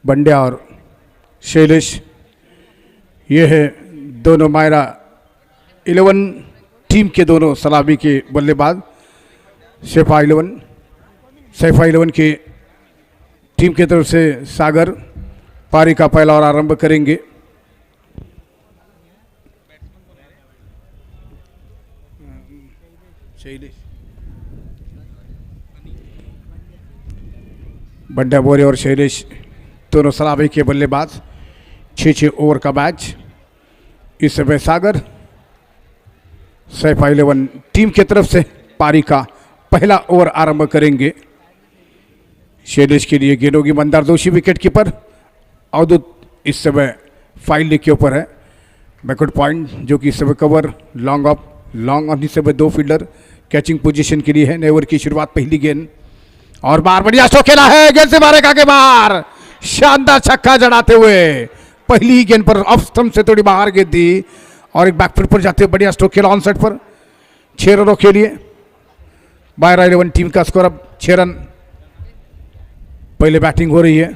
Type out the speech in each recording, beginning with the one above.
बंड्या और शैलेश, ये है दोनों मायरा 11 टीम के दोनों सलामी के बल्लेबाज। सैफा 11 की टीम की तरफ से सागर पारी का पहला और आरंभ करेंगे। बंड्या बोरे और शैलेश दोनों सलामी के बल्लेबाज। 6 ओवर का मैच। इस समय सागर सैफा 11 टीम की तरफ से पारी का पहला ओवर आरंभ करेंगे। शैलेश के लिए गेंद होगी मंदार जोशी विकेट कीपर। अवधूत इस समय फाइल लेग के ऊपर है। बैकवर्ड पॉइंट जो कि इस समय कवर लॉन्ग और इस समय 2 फील्डर कैचिंग पोजीशन के लिए है। नए ओवर की शुरुआत पहली गेंद और बार बढ़िया स्ट्रोक खेला है, गेंद से मारेगा के बाहर, शानदार छक्का जड़ाते हुए पहली गेंद पर ऑफ स्टंप से थोड़ी बाहर गेंद दी और एक बैकफुट पर जाते हुए बढ़िया स्ट्रोक खेला ऑन साइड पर। 6 रनों के लिए मायरा 11 टीम का स्कोर अब 6 रन। पहले बैटिंग हो रही है।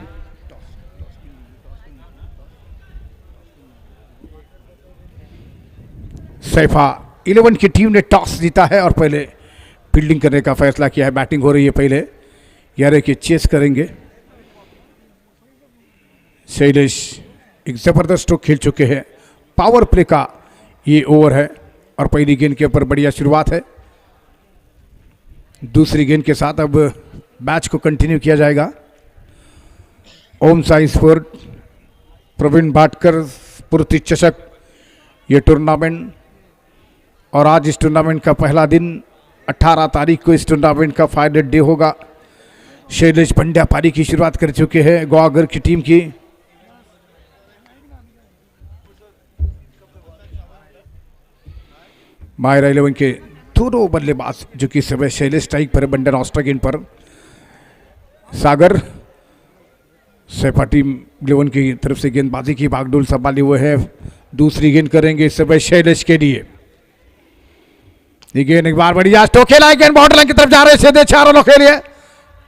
सैफा 11 की टीम ने टॉस जीता है और पहले फील्डिंग करने का फैसला किया है। बैटिंग हो रही है पहले, यारे के चेस करेंगे। शैलेश एक जबरदस्त स्ट्रोक खेल चुके हैं। पावर प्ले का ये ओवर है और पहली गेंद के ऊपर बढ़िया शुरुआत है। दूसरी गेंद के साथ अब मैच को कंटिन्यू किया जाएगा। ओम साई स्पोर्ट, प्रवीण भाटकर स्फूर्ति चषक ये टूर्नामेंट, और आज इस टूर्नामेंट का पहला दिन 18 तारीख को इस टूर्नामेंट का फाइनल डे होगा। शैलेश पंड्या पारी की शुरुआत कर चुके हैं गोवागर की टीम की। मायरा 11 के दोनों बल्लेबाज जो कि समय शैलेश स्ट्राइक पर है, बंडर ऑस्ट्रा गेंद पर। सागर सैफा टीम 11 की तरफ से गेंदबाजी की भागडोल संभाली हुए है। दूसरी गेंद करेंगे इस समय शैलेश के लिए। ये गेंद एक बार बढ़िया स्ट्रोक खेला, गेंद बाउंड्री लाइन की तरफ जा रहे हैं सीधे 4 रनों के लिए।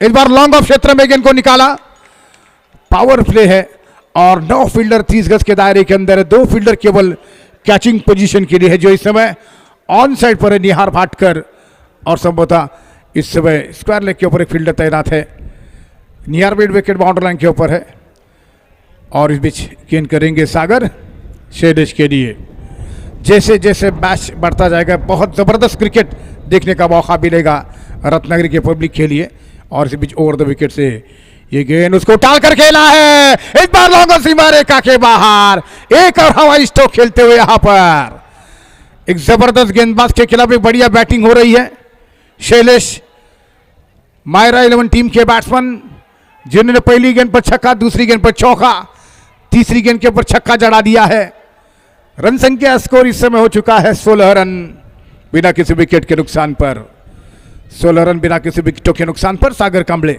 इस बार लॉन्ग ऑफ क्षेत्र में गेंद को निकाला। पावर प्ले है और 9 फील्डर 30 गज के दायरे के अंदर है। 2 फील्डर केवल कैचिंग पोजीशन के लिए है, जो इस समय ऑन साइड पर है निहार भाटकर, और संभवतः इस समय स्क्वायर लेग के ऊपर एक फील्डर तैनात है। निहार मिड विकेट बाउंड्री लाइन के ऊपर है और इस बीच गेंद करेंगे सागर शैलेश के लिए। जैसे जैसे मैच बढ़ता जाएगा बहुत ज़बरदस्त क्रिकेट देखने का मौका मिलेगा रत्नागिरी के पब्लिक के लिए। और इस बीच ओवर द विकेट से ये गेंद उसको टाल कर खेला है, इस बार लॉन्ग सीमा रेखा के बाहर। एक और हवाई स्ट्रोक खेलते हुए यहां पर एक जबरदस्त गेंदबाज के खिलाफ एक बढ़िया बैटिंग हो रही है। शैलेश मायरा 11 टीम के बैट्समैन जिन्होंने पहली गेंद पर छक्का, दूसरी गेंद पर चौका, तीसरी गेंद के ऊपर छक्का जड़ा दिया है। रन संख्या स्कोर इस समय हो चुका है 16 रन बिना किसी विकेट के नुकसान पर। 16 रन बिना किसी विकेटों के नुकसान पर Sagar Kamble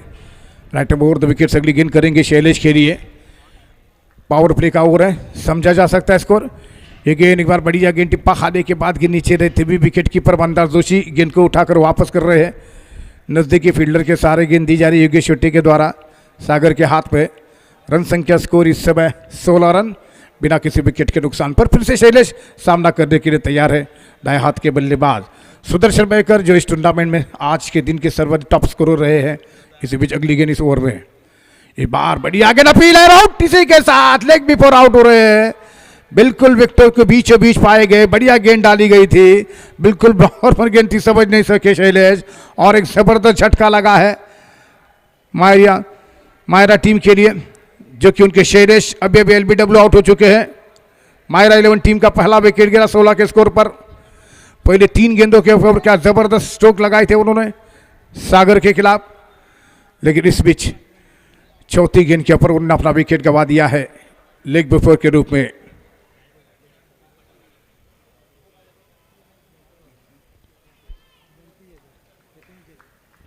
right over the wicket से अगली गेंद करेंगे शैलेश के लिए। पावर प्ले का ओवर है, समझा जा सकता है स्कोर। ये गेंद एक बार बढ़िया गेंद टिप्पा खाने के बाद गेंद नीचे रहते भी विकेट कीपर मंदार जोशी गेंद को उठाकर वापस कर रहे हैं। नजदीकी फील्डर के सहारे गेंद दी जा रही है योगेश शेट्टी के द्वारा सागर के हाथ पे। रन संख्या स्कोर इस समय 16 रन बिना किसी विकेट के नुकसान पर। फिर से शैलेश सामना करने के लिए तैयार है। दाएं हाथ के बल्लेबाज सुदर्शन बेकर जो इस टूर्नामेंट में आज के दिन के सर्वाधिक टॉप स्कोरर रहे हैं। इसी बीच अगली गेंद इस ओवर में एक बार बढ़िया गेंद अपील है, आउट इसी के साथ लेग बिफोर आउट हो रहे हैं। बिल्कुल विकेटों के बीचों बीच पाए गए, बढ़िया गेंद डाली गई थी, बिल्कुल बॉल पर गेंद थी, समझ नहीं सके शैलेश, और एक जबरदस्त झटका लगा है मायरा टीम के लिए, जो कि उनके शैलेश अभी अभी एलबीडब्ल्यू आउट हो चुके हैं। मायरा 11 टीम का पहला विकेट गिरा 16 के स्कोर पर। पहले 3 गेंदों के ऊपर क्या जबरदस्त स्ट्रोक लगाए थे उन्होंने सागर के खिलाफ, लेकिन इस बीच चौथी गेंद के ऊपर उन्होंने अपना विकेट गंवा दिया है लेग बिफोर के रूप में।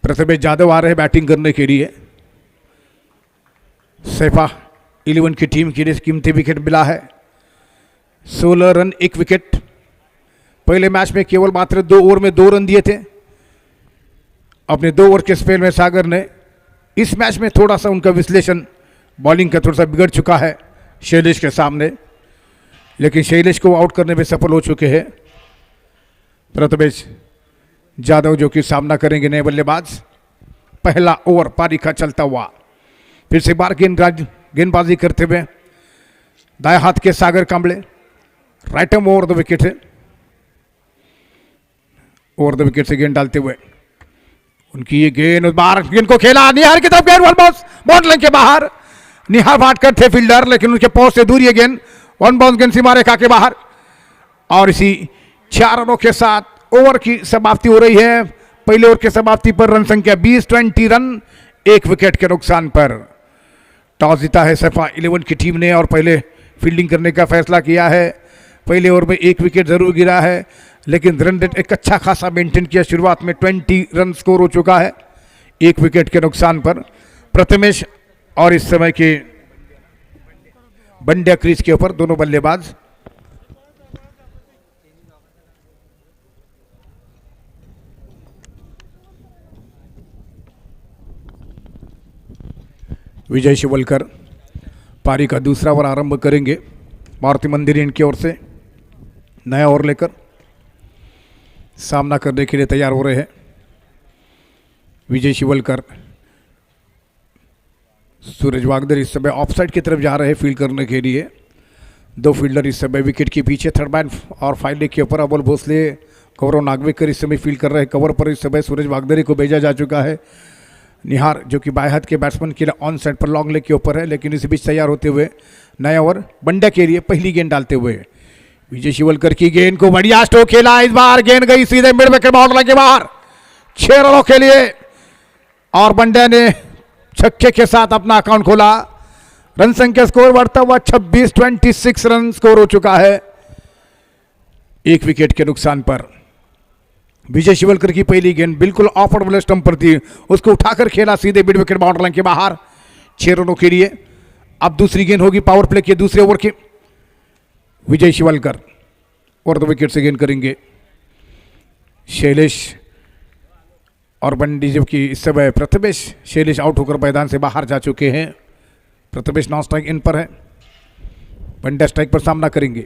प्रथमेश यादव आ रहे हैं बैटिंग करने के लिए। सैफा 11 की टीम के लिए कीमती विकेट मिला है। 16 रन 1 विकेट। पहले मैच में केवल मात्र 2 ओवर में 2 रन दिए थे। अपने 2 ओवर के स्पेल में सागर ने इस मैच में थोड़ा सा उनका विश्लेषण बॉलिंग का थोड़ा सा बिगड़ चुका है शैलेश के सामने, लेकिन शैलेश को आउट करने में सफल हो चुके हैं प्रथमेश यादव, जो कि सामना करेंगे नए बल्लेबाज। पहला ओवर पारी का चलता हुआ, फिर से बार गेंदबाजी करते हुए दाएं हाथ के Sagar Kamble, right arm over the wicket है। ओवर द विकेट से गेंद डालते हुए उनकी ये गेंद, उस बार गेंद को खेला निहार की तरफ, गेंद वन बाउंस लाइन के बाहर। निहार भाटकर थे फील्डर, लेकिन उनके पहुंच से दूर ये गेंद वन बाउंस गेंद सीमा रेखा के बाहर। और इसी 4 रनों के साथ ओवर की समाप्ति हो रही है। पहले ओवर की समाप्ति पर रन संख्या 20 रन, 1 विकेट के नुकसान पर। टॉस जीता है सैफा 11 की टीम ने और पहले फील्डिंग करने का फैसला किया है। पहले ओवर में 1 विकेट जरूर गिरा है, लेकिन रन रेट एक अच्छा खासा मेंटेन किया। शुरुआत में 20 रन स्कोर हो चुका है 1 विकेट के नुकसान पर। प्रथमेश और इस समय के बंड्या क्रीज के ऊपर, दोनों बल्लेबाज। विजय शिवलकर पारी का दूसरा ओवर आरंभ करेंगे। मारुति मंदिर इनकी ओर से नया ओवर लेकर सामना करने के लिए तैयार हो रहे हैं विजय शिवलकर। सूरज वागदर इस समय ऑफ साइड की तरफ जा रहे हैं फील्ड करने के लिए। 2 फील्डर इस समय विकेट के पीछे, थर्ड मैन और 5 लेग के ऊपर अबुल भोसले, गौरव नागवेकर इस समय फील्ड कर रहे हैं। कवर पर इस समय सूरज वागदरी को भेजा जा चुका है। निहार जो कि बाएं हाथ के बैट्समैन के लिए ऑन साइड पर लॉन्ग लेग के ऊपर है, लेकिन इस बीच तैयार होते हुए नया ओवर बंड्या के लिए पहली गेंद डालते हुए विजय शिवलकर की गेंद को बढ़िया स्ट्रोक खेला। इस बार गेंद गई सीधे मिड विकेट बाउंड्री के बाहर 6 रनों के लिए, और बंड्या ने छक्के के साथ अपना अकाउंट खोला। रन संख्या स्कोर बढ़ता हुआ 26 रन स्कोर हो चुका है 1 विकेट के नुकसान पर। विजय शिवलकर की पहली गेंद बिल्कुल ऑफ बॉल स्टंप पर थी, उसको उठाकर खेला सीधे मिड विकेट बाउंड्री लाइन के बाहर 6 रनों के लिए। अब दूसरी गेंद होगी पावर प्ले के दूसरे ओवर की। विजय शिवलकर और 2 विकेट से गेंद करेंगे शैलेश और बंडी, जबकि इस समय प्रथमेश। शैलेश आउट होकर मैदान से बाहर जा चुके हैं। प्रथमेश नॉन स्ट्राइक इन पर है, बंडा स्ट्राइक पर सामना करेंगे।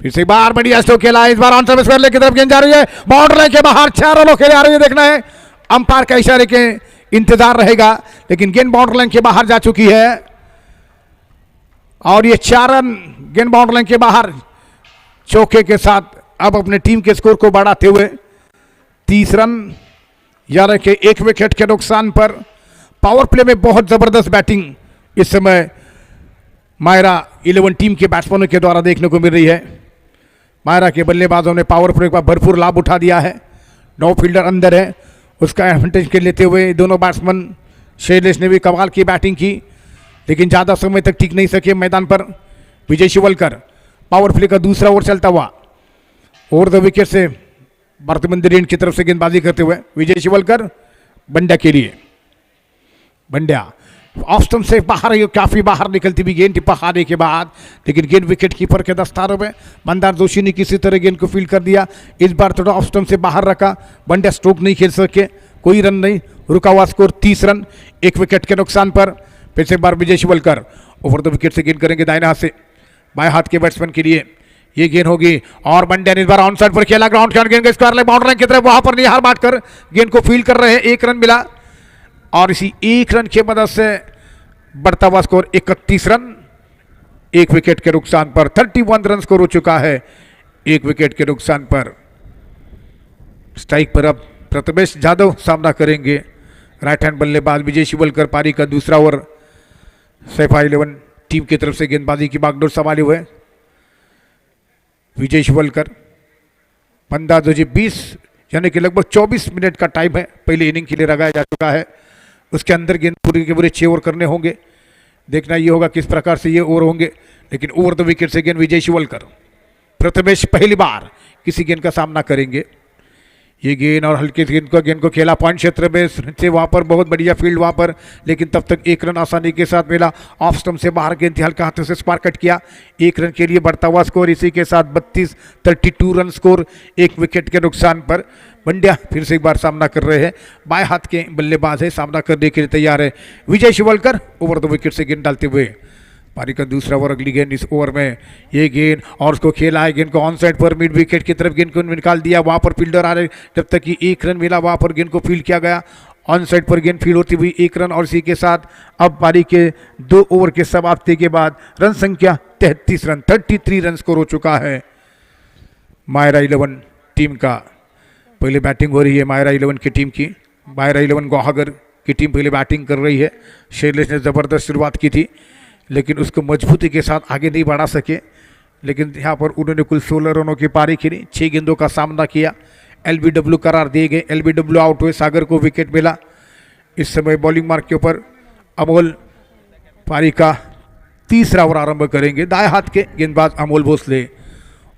फिर से बार बढ़िया स्ट्रोक खेला, इस बार ऑन सर्विस की तरफ गेंद जा रही है बाउंड्री लाइन के बाहर 6 रनों के लिए आ रही है। देखना है अंपायर का इशारे के इंतजार रहेगा, लेकिन गेंद बाउंड्री लाइन के बाहर जा चुकी है और ये 4 रन गेंद बाउंड्री लाइन के बाहर चौके के साथ अब अपने टीम के स्कोर को बढ़ाते हुए 30 रन, यानी कि 1 विकेट के नुकसान पर। पावर प्ले में बहुत जबरदस्त बैटिंग इस समय मायरा 11 टीम के बैट्समैनों के द्वारा देखने को मिल रही है। मायरा के बल्लेबाजों ने पावर प्ले का भरपूर लाभ उठा दिया है। 9 फील्डर अंदर है, उसका एडवांटेज के लेते हुए दोनों बैट्समैन। शैलेश ने भी कमाल की बैटिंग की, लेकिन ज़्यादा समय तक टिक नहीं सके मैदान पर। विजय शिवलकर पावर प्ले का दूसरा ओवर चलता हुआ ओवर द विकेट से मारुति मंदिर की तरफ से गेंदबाजी करते हुए विजय शिवलकर बंड्या के लिए। बंड्या ऑफ स्टंप से बाहर, काफी बाहर निकलती हुई गेंद टिप्पा हारने के बाद, लेकिन गेंद विकेट कीपर के दस्तारों में। मंदार जोशी ने किसी तरह गेंद को फील्ड कर दिया। इस बार थोड़ा ऑफ स्टंप से बाहर रखा, बंड्या स्ट्रोक नहीं खेल सके, कोई रन नहीं, रुका हुआ स्कोर 30 रन 1 विकेट के नुकसान पर। फिर से बार विजय शिवलकर ओवर द विकेट से गेंद करेंगे दाहिने हाथ से बाएं हाथ के बैट्समैन के लिए। ये गेंद होगी और बंड्या ने इस बार ऑन साइड पर खेला, ग्राउंड के गेंद स्क्वायर लेग बाउंड्री की तरफ, वहां पर निहार बाटकर गेंद को फील्ड कर रहे हैं। 1 रन मिला और इसी 1 रन की मदद से बढ़ता हुआ स्कोर 31 रन 1 विकेट के नुकसान पर। 31 रन स्कोर हो चुका है 1 विकेट के नुकसान पर। स्ट्राइक पर अब प्रथमेश यादव सामना करेंगे राइट हैंड बल्लेबाज विजय शिवलकर। पारी का दूसरा ओवर सैफा 11 टीम की तरफ से गेंदबाजी की बागडोर संभाले हुए विजय शिवलकर। 15-20 यानी कि लगभग 24 मिनट का टाइम है पहले इनिंग के लिए लगाया जा चुका है। उसके अंदर गेंद पूरे के पूरे 6 ओवर करने होंगे। देखना ये होगा किस प्रकार से ये ओवर होंगे, लेकिन ओवर द विकेट से गेंद विजय शिवलकर। प्रथमेश पहली बार किसी गेंद का सामना करेंगे। ये गेंद और हल्के गेंद को खेला पॉइंट क्षेत्र में से, वहाँ पर बहुत बढ़िया फील्ड वहाँ पर, लेकिन तब तक एक रन आसानी के साथ मिला। ऑफ स्टंप से बाहर गेंद थी, हल्का हाथों से स्क्वायर कट किया। एक रन के लिए बढ़ता हुआ स्कोर, इसी के साथ 32 रन स्कोर, एक विकेट के नुकसान पर। पंड्या फिर से एक बार सामना कर रहे हैं, बाएं हाथ के बल्लेबाज है, सामना करने के लिए तैयार है विजय शिवलकर। ओवर द विकेट से गेंद डालते हुए पारी का दूसरा ओवर, अगली गेंद इस ओवर में। ये गेंद और उसको खेला है, गेंद को ऑन साइड पर मिड विकेट की तरफ गेंद को निकाल दिया। वहां पर फील्डर आ रहे, जब तक कि एक रन मिला वहां पर गेंद को फील्ड किया गया। ऑन साइड पर गेंद फील्ड होती हुई एक रन, और इसी के साथ अब पारी के 2 ओवर के समाप्ति के बाद रन संख्या 33 रन, 33 रन स्कोर हो चुका है मायरा 11 टीम का। पहले बैटिंग हो रही है मायरा 11 की टीम की। मायरा 11 गुवाहागर की टीम पहले बैटिंग कर रही है। शैलेश ने ज़बरदस्त शुरुआत की थी, लेकिन उसको मजबूती के साथ आगे नहीं बढ़ा सके। लेकिन यहाँ पर उन्होंने कुल 16 रनों की पारी खेली, 6 गेंदों का सामना किया। LBW करार दिए गए, LBW आउट हुए, सागर को विकेट मिला। इस समय बॉलिंग मार्क के ऊपर अमोल पारी का तीसरा ओवर आरंभ करेंगे। दाएं हाथ के गेंदबाज Amol Bhosale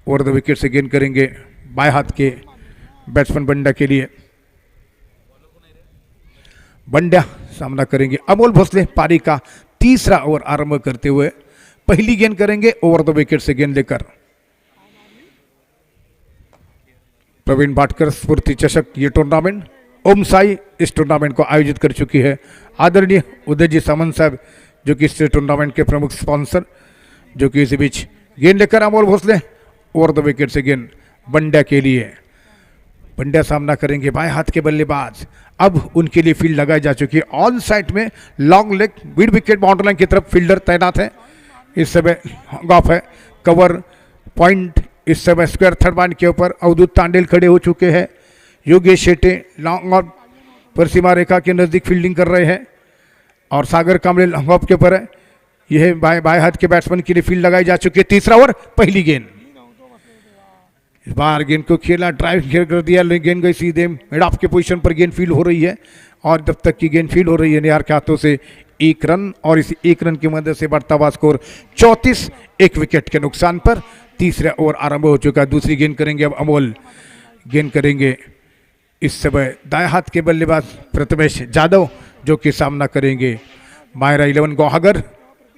over the wicket से गेंद करेंगे बाएं हाथ के बैट्समैन बंड्या के लिए। बंड्या सामना करेंगे अमोल भोसले, पारी का तीसरा ओवर आरंभ करते हुए पहली गेंद करेंगे ओवर द विकेट से गेंद लेकर। प्रवीण भाटकर स्फूर्ति चषक ये टूर्नामेंट ओम साई इस टूर्नामेंट को आयोजित कर चुकी है। आदरणीय उदयजी सामंत साहब जो कि इस टूर्नामेंट के प्रमुख स्पॉन्सर, जो कि इसी बीच गेंद लेकर Amol Bhosale over the wicket से गेंद बंड्या के लिए। बंड्या सामना करेंगे बाएं हाथ के बल्लेबाज, अब उनके लिए फील्ड लगाई जा चुकी है। ऑन साइड में long leg mid wicket boundary line की तरफ फील्डर तैनात है। इस समय ऑफ है, कवर पॉइंट इस समय स्क्वायर थर्ड बाउंड के ऊपर अवधूत तांडेल खड़े हो चुके हैं। योगेश शेट्टे लॉन्ग ऑफ पर सीमा रेखा के नज़दीक फील्डिंग कर रहे हैं, और सागर कामले लॉन्ग ऑफ के ऊपर है। यह बाएं हाथ के बैट्समैन के लिए फील्ड लगाई जा चुकी है। तीसरा ओवर, पहली गेंद। इस बार गेंद को खेला, ड्राइव कर दिया, गेंद गई सीधे मिड ऑफ के पोजीशन पर गेंद फील्ड हो रही है, और जब तक की गेंद फील्ड हो रही है निहार के हाथों से एक रन, और इस एक रन की मदद से बढ़ता हुआ स्कोर 34, एक विकेट के नुकसान पर तीसरा ओवर आरंभ हो चुका है। दूसरी गेंद करेंगे अब अमोल, गेंद करेंगे इस समय दाएं हाथ के बल्लेबाज प्रथमेश जादव, जो कि सामना करेंगे मायरा 11 गुवाहागर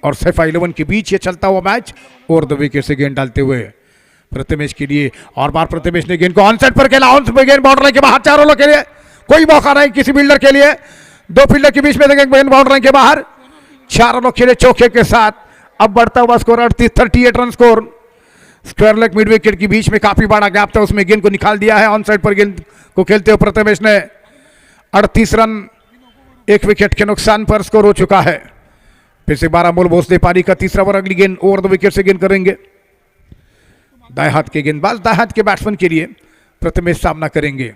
और सैफा 11 के बीच ये चलता हुआ मैच। ओवर द विकेट से गेंद डालते हुए प्रथमेश के लिए, और बार प्रथमेश ने गेंद को ऑन साइड पर खेला, ऑन साइड गेंद बाउंड्री के बाहर, 4 ओवर के लिए कोई मौका नहीं किसी फील्डर के लिए। 2 फील्डर के बीच में गेंद बाउंड्री के बाहर, 4 ओवर खेले चौके के साथ। अब बढ़ता हुआ score 38 run score. Square leg mid wicket के बीच में काफी बड़ा गैप था, उसमें गेंद को निकाल दिया है। ऑन साइड पर गेंद को खेलते हुए प्रथमेश ने 38 रन, एक विकेट के नुकसान पर स्कोर हो चुका है। फिर से 12 अमोल भोसले, पारी का तीसरा ओवर, अगली गेंद ओवर द विकेट से गेंद करेंगे दाएं हाथ के गेंदबाज, दाएं हाथ के बैट्समैन के लिए प्रथमेश सामना करेंगे।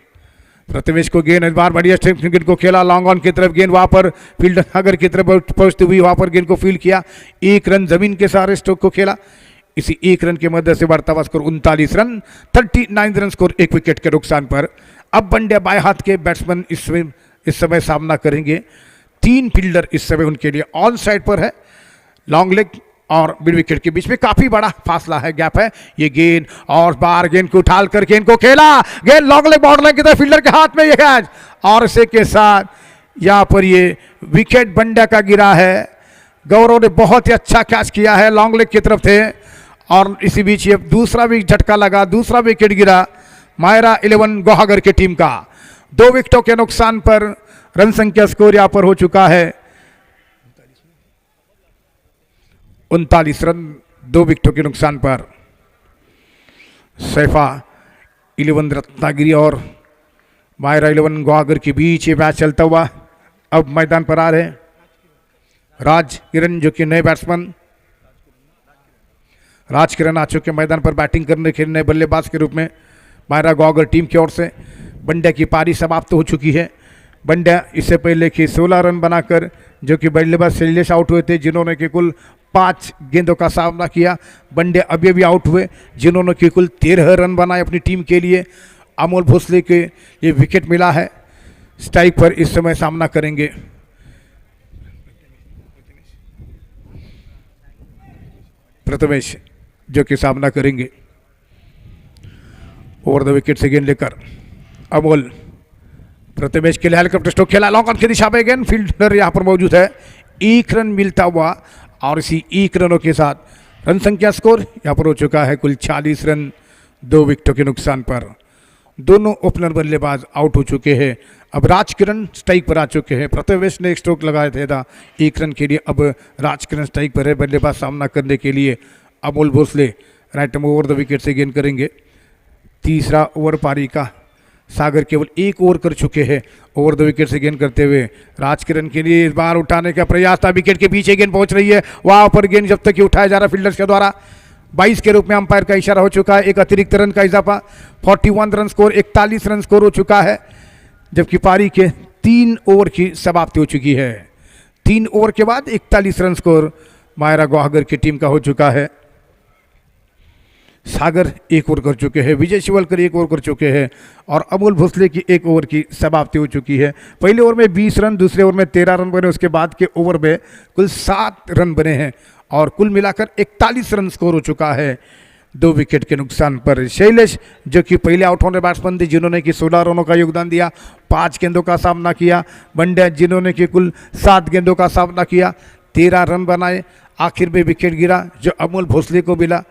प्रथमेश को गेंद इस बार बढ़िया गेंद को खेला, लॉन्ग ऑन की तरफ गेंद, वहां पर फील्ड अगर की तरफ पहुंचती हुई वहां पर गेंद को फील्ड किया। एक रन जमीन के सहारे स्ट्रोक को खेला, इसी एक रन की मदद से बढ़ता हुआ स्कोर 39 रन, 39 रन स्कोर, एक विकेट के नुकसान पर। अब बंड्या बाएं हाथ के बैट्समैन इस समय सामना करेंगे। 3 फील्डर इस समय उनके लिए ऑन साइड पर है। लॉन्ग लेग और मिड विकेट के बीच में काफी बड़ा फासला है, गैप है। ये गेंद और बार गेंद को उठाल कर गेंद को खेला, गेंद लॉन्ग लेग बाउंड्री लाइन की तरफ, फील्डर के हाथ में ये कैच, और इसी के साथ यहाँ पर ये विकेट बंड्या का गिरा है। गौरव ने बहुत ही अच्छा कैच किया है, लॉन्ग लेग की तरफ थे, और इसी बीच ये दूसरा भी झटका लगा, दूसरा विकेट गिरा मायरा 11 गुवाहागर की टीम का। 2 विकेटों के नुकसान पर रन संख्या स्कोर यहाँ पर हो चुका है 39 रन, 2 विकेटों के नुकसान पर। सैफा 11 रत्नागिरी और मायरा 11 गुवाहागर के बीच ये मैच चलता हुआ अब मैदान पर आ रहे हैं राज किरण, जो कि नए बैट्समैन राज किरण आ चुके मैदान पर बैटिंग करने के नए बल्लेबाज के रूप में मायरा गुवाहागर टीम की ओर से। बंड्या की पारी समाप्त हो चुकी है। बंड्या इससे पहले कि 16 रन बनाकर, जो कि बल्लेबाज शैलेश आउट हुए थे, जिन्होंने कि कुल 5 गेंदों का सामना किया। बंड्या अभी भी आउट हुए, जिन्होंने कि कुल 13 रन बनाए अपनी टीम के लिए। अमोल भोसले के ये विकेट मिला है। स्ट्राइक पर इस समय सामना करेंगे प्रथमेश, जो कि सामना करेंगे ओवर द विकेट से गेंद लेकर। अमोल प्रथमेश के लिए हेलीकॉप्टर स्ट्रोक खेला, लॉन्ग ऑन की दिशा में गेंद, फील्डर यहाँ पर मौजूद है, 1 रन मिलता हुआ और इसी 1 रनों के साथ रन संख्या स्कोर यहाँ पर हो चुका है कुल 40 रन 2 विकेटों के नुकसान पर। दोनों ओपनर बल्लेबाज आउट हो चुके हैं। अब राजकिरण स्ट्राइक पर आ चुके हैं। प्रथमेश ने एक स्ट्रोक लगाया था 1 रन के लिए, अब राजकिरण स्ट्राइक पर है। बल्लेबाज सामना करने के लिए अमोल भोसले राइट में ओवर द विकेट से गेंद करेंगे। तीसरा ओवर पारी का सागर केवल 1 ओवर कर चुके हैं ओवर द विकेट से गेंद करते हुए। राजकिरण के लिए इस बार उठाने का प्रयास था, विकेट के पीछे गेंद पहुंच रही है, वहां पर गेंद जब तक कि उठाया जा रहा फील्डर्स के द्वारा 22 के रूप में अंपायर का इशारा हो चुका है। एक अतिरिक्त रन का इजाफा, 41 रन स्कोर, 41 रन स्कोर हो चुका है, जबकि पारी के 3 ओवर की समाप्ति हो चुकी है। 3 ओवर के बाद 41 रन स्कोर मायरा गुहागर की टीम का हो चुका है। सागर 1 ओवर कर चुके हैं, विजय शिवलकर 1 ओवर कर चुके हैं और अमोल भोसले की 1 ओवर की समाप्ति हो चुकी है। पहले ओवर में 20 रन, दूसरे ओवर में 13 रन बने, उसके बाद के ओवर में कुल 7 रन बने हैं और कुल मिलाकर 41 रन स्कोर हो चुका है 2 विकेट के नुकसान पर। शैलेश जो कि पहले आउट होने बैट्समैन थे, जिन्होंने कि 16 रनों का योगदान दिया, 5 गेंदों का सामना किया। बंड्या जिन्होंने कि कुल 7 गेंदों का सामना किया, 13 रन बनाए, आखिर में विकेट गिरा जो अमोल भोसले को मिला।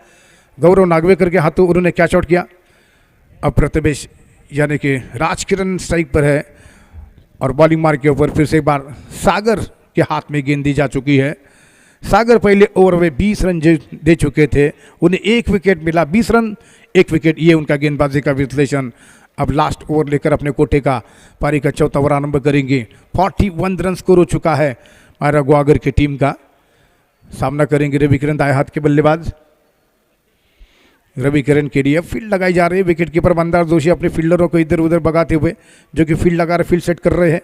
गौरव नागवेकर के हाथों उन्होंने कैच आउट किया। अब प्रथमेश यानी कि राजकिरण स्ट्राइक पर है और बॉलिंग मार्क के ऊपर फिर से एक बार सागर के हाथ में गेंद दी जा चुकी है। सागर पहले ओवर में 20 रन दे चुके थे, उन्हें 1 विकेट मिला, 20 रन 1 विकेट, ये उनका गेंदबाजी का विश्लेषण। अब लास्ट ओवर लेकर अपने कोटे का पारी का 4था ओवर आरंभ करेंगे। 41 रन स्कोर हो चुका है मायरा गुहागर की टीम का। सामना करेंगे रविकिरण दाएं हाथ के बल्लेबाज। रविकिरण के लिए फील्ड लगाई जा रही है, विकेट कीपर मंदार जोशी अपने फील्डरों को इधर उधर भगाते हुए जो कि फील्ड लगा रहे, फील्ड सेट कर रहे हैं।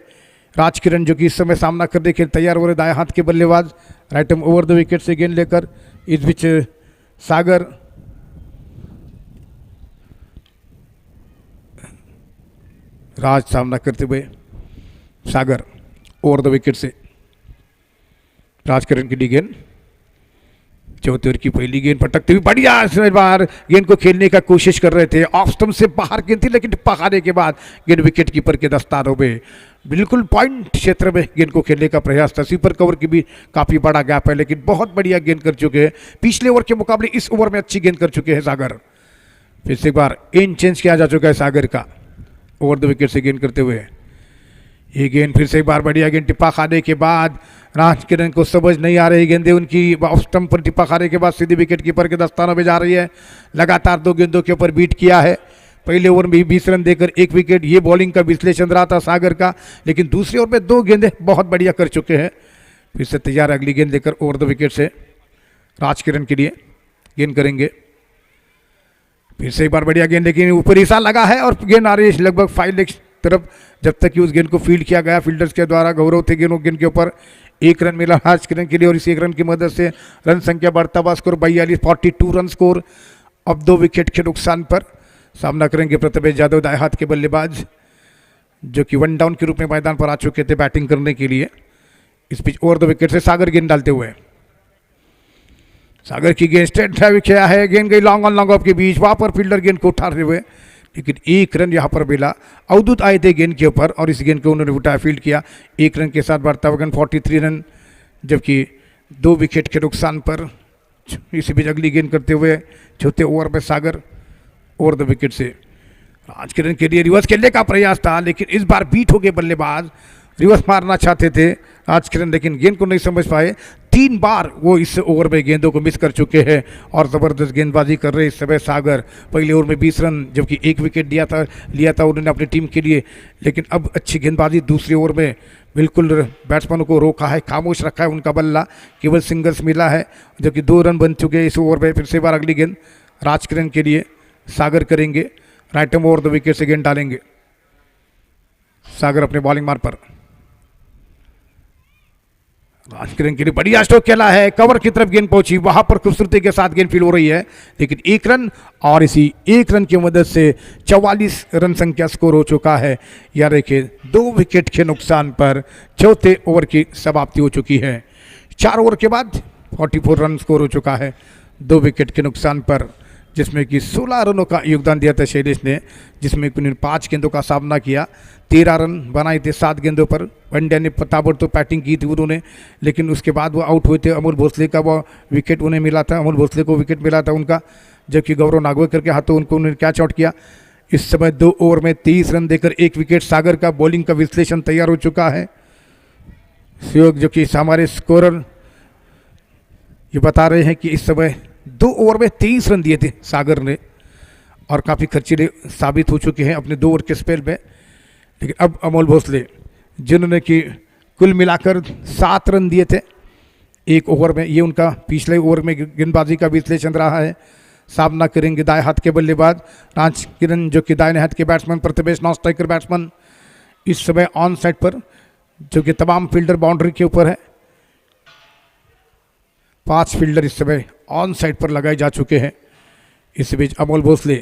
राजकिरण जो कि इस समय सामना करने के लिए तैयार हो रहे, दाएं हाथ के बल्लेबाज right arm over the wicket से गेंद लेकर। इस बीच सागर राज सामना करते हुए, सागर ओवर द विकेट से राजकिरण की गेंद, चौथे ओवर की पहली गेंद पटकते हुए बढ़िया बाहर गेंद को खेलने का कोशिश कर रहे थे। ऑफ स्टंप से बाहर गेंद थी, लेकिन टिप्पा खाने के बाद गेंद विकेट कीपर के दस्तानों में बिल्कुल पॉइंट क्षेत्र में गेंद को खेलने का प्रयास था। स्वीपर कवर की भी काफ़ी बड़ा गैप है, लेकिन बहुत बढ़िया गेंद कर चुके हैं। पिछले ओवर के मुकाबले इस ओवर में अच्छी गेंद कर चुके हैं सागर। फिर से एक बार एंड चेंज किया जा चुका है सागर का ओवर द विकेट से गेंद करते हुए। ये गेंद फिर से एक बार बढ़िया गेंद टिप्पा खाने के बाद राजकिरण को समझ नहीं आ रही गेंदें उनकी, ऑफ स्टंप पर टिप्पा खाने के बाद सीधी विकेट कीपर के दस्तानों में जा रही है। लगातार 2 गेंदों के ऊपर बीट किया है। पहले ओवर में 20 रन देकर 1 विकेट, ये बॉलिंग का विश्लेषण रहा था सागर का, लेकिन दूसरे ओवर में 2 गेंदें बहुत बढ़िया कर चुके हैं। फिर से तैयार अगली गेंद लेकर ओवर द विकेट से राजकिरण के लिए गेंद करेंगे। फिर से एक बार बढ़िया गेंद, लेकिन ऊपर ईसा लगा है और गेंद आ रही है लगभग 5 लेग तरफ। जब तक कि उस गेंद को फील्ड किया गया फील्डर्स के द्वारा, गौरव थे गेंद के ऊपर। 1 रन मिला राजकिरण के लिए और इस 1 रन की मदद से रन संख्या बढ़ता हुआ स्कोर 42 रन स्कोर। अब 2 विकेट के नुकसान पर सामना करेंगे प्रथमेश यादव दाएं हाथ के बल्लेबाज, जो कि 1 डाउन के रूप में मैदान पर आ चुके थे बैटिंग करने के लिए। इस बीच ओवर द विकेट से सागर गेंद डालते हुए, सागर की गेंद स्ट्रेट ड्राइव किया है, गेंद गई लॉन्ग ऑन लॉन्ग ऑफ के बीच, वहां पर फील्डर गेंद को उठा रहे हुए, लेकिन 1 रन यहाँ पर मिला। अवधूत आए थे गेंद के ऊपर और इस गेंद को उन्होंने उठाया, फील्ड किया। 1 रन के साथ बढ़ता हुआ 43 रन, जबकि 2 विकेट के नुकसान पर। इसी बीच अगली गेंद करते हुए चौथे ओवर में सागर ओवर द विकेट से राजकिरण के लिए रिवर्स खेलने का प्रयास था, लेकिन इस बार बीट हो गए बल्लेबाज। रिवर्स मारना चाहते थे राजकिरण, लेकिन गेंद को नहीं समझ पाए। 3 बार वो इस ओवर में गेंदों को मिस कर चुके हैं और ज़बरदस्त गेंदबाजी कर रहे इस समय सागर। पहले ओवर में 20 रन, जबकि 1 विकेट लिया था उन्होंने अपनी टीम के लिए, लेकिन अब अच्छी गेंदबाजी दूसरे ओवर में बिल्कुल बैट्समैनों को रोका है, खामोश रखा है उनका बल्ला, केवल सिंगल्स मिला है, जबकि 2 रन बन चुके हैं इस ओवर में। फिर से बार अगली गेंद राजकिरण के लिए सागर करेंगे, right arm over the wicket से गेंद डालेंगे सागर अपने बॉलिंग मार्क पर। राजकिरण के लिए बढ़िया स्ट्रोक खेला है, कवर की तरफ गेंद पहुंची, वहां पर खूबसूरती के साथ गेंद फील हो रही है, लेकिन 1 रन और इसी 1 रन की मदद से 44 रन संख्या स्कोर हो चुका है। यार देखिए 2 विकेट के नुकसान पर चौथे ओवर की समाप्ति हो चुकी है। 4 ओवर के बाद 44 रन स्कोर हो चुका है 2 विकेट के नुकसान पर। जिसमें कि 16 रनों का योगदान दिया था शैलेश ने, जिसमें उन्होंने 5 गेंदों का सामना किया, 13 रन बनाए थे 7 गेंदों पर। पंड्या ने ताबड़तोड़ बैटिंग की थी उन्होंने, लेकिन उसके बाद वो आउट हुए थे। अमोल भोसले का वो विकेट उन्हें मिला था, अमोल भोसले को विकेट मिला था उनका, जबकि गौरव नागवेकर के हाथों उनको उन्होंने कैच आउट किया। इस समय 2 ओवर में 30 रन देकर 1 विकेट। सागर का बॉलिंग का विश्लेषण तैयार हो चुका है। सहयोग जो कि हमारे स्कोरर ये बता रहे हैं कि इस समय 2 ओवर में 23 रन दिए थे सागर ने, और काफ़ी खर्चीले साबित हो चुके हैं अपने 2 ओवर के स्पेल में। लेकिन अब अमोल भोसले, जिन्होंने कि कुल मिलाकर 7 रन दिए थे 1 ओवर में, ये उनका पिछले ओवर में गेंदबाजी का विश्लेषण रहा है। सामना करेंगे दाएं हाथ के बल्लेबाज राजकिरण, जो कि दाएं हाथ के batsman. Prathamesh non striker batsman इस समय ऑन साइड पर, जो कि तमाम फील्डर बाउंड्री के ऊपर है। 5 फील्डर इस समय ऑन साइड पर लगाए जा चुके हैं। इस बीच अमोल भोसले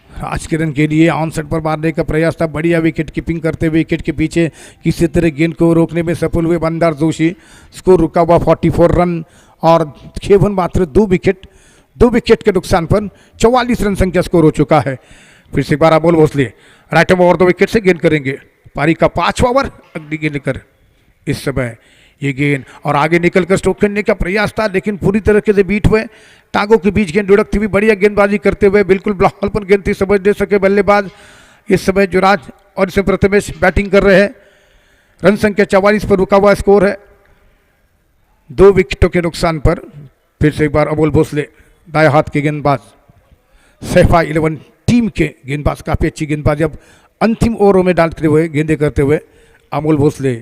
राजकिरण के लिए ऑन साइड पर मारने का प्रयास था, बढ़िया विकेट कीपिंग करते हुए विकेट के पीछे किसी तरह गेंद को रोकने में सफल हुए मंदार जोशी। स्कोर रुका हुआ 44 रन और केवल मात्र 2 विकेट के नुकसान पर 44 रन संख्या स्कोर हो चुका है। फिर से एक बार Amol Bhosale right over 2 wicket से गेंद करेंगे। पारी का 5वां ओवर अगली गेंद कर इस समय ये गेंद और आगे निकलकर स्ट्रोक करने का प्रयास था, लेकिन पूरी तरीके से बीट हुए। टांगों के बीच गेंद लुढ़कती हुई बढ़िया गेंदबाजी करते हुए बिल्कुल बॉल पर गेंद थी, समझ दे सके बल्लेबाज। इस समय जुराज और इसे प्रथमेश बैटिंग कर रहे हैं। रन संख्या 44 पर रुका हुआ स्कोर है 2 विकेटों के नुकसान पर। फिर से एक बार अमोल भोसले दाएं हाथ के गेंदबाज, सैफा 11 टीम के गेंदबाज, काफ़ी अच्छी गेंदबाजी अब अंतिम ओवरों में डालते हुए गेंदे करते हुए अमोल भोसले।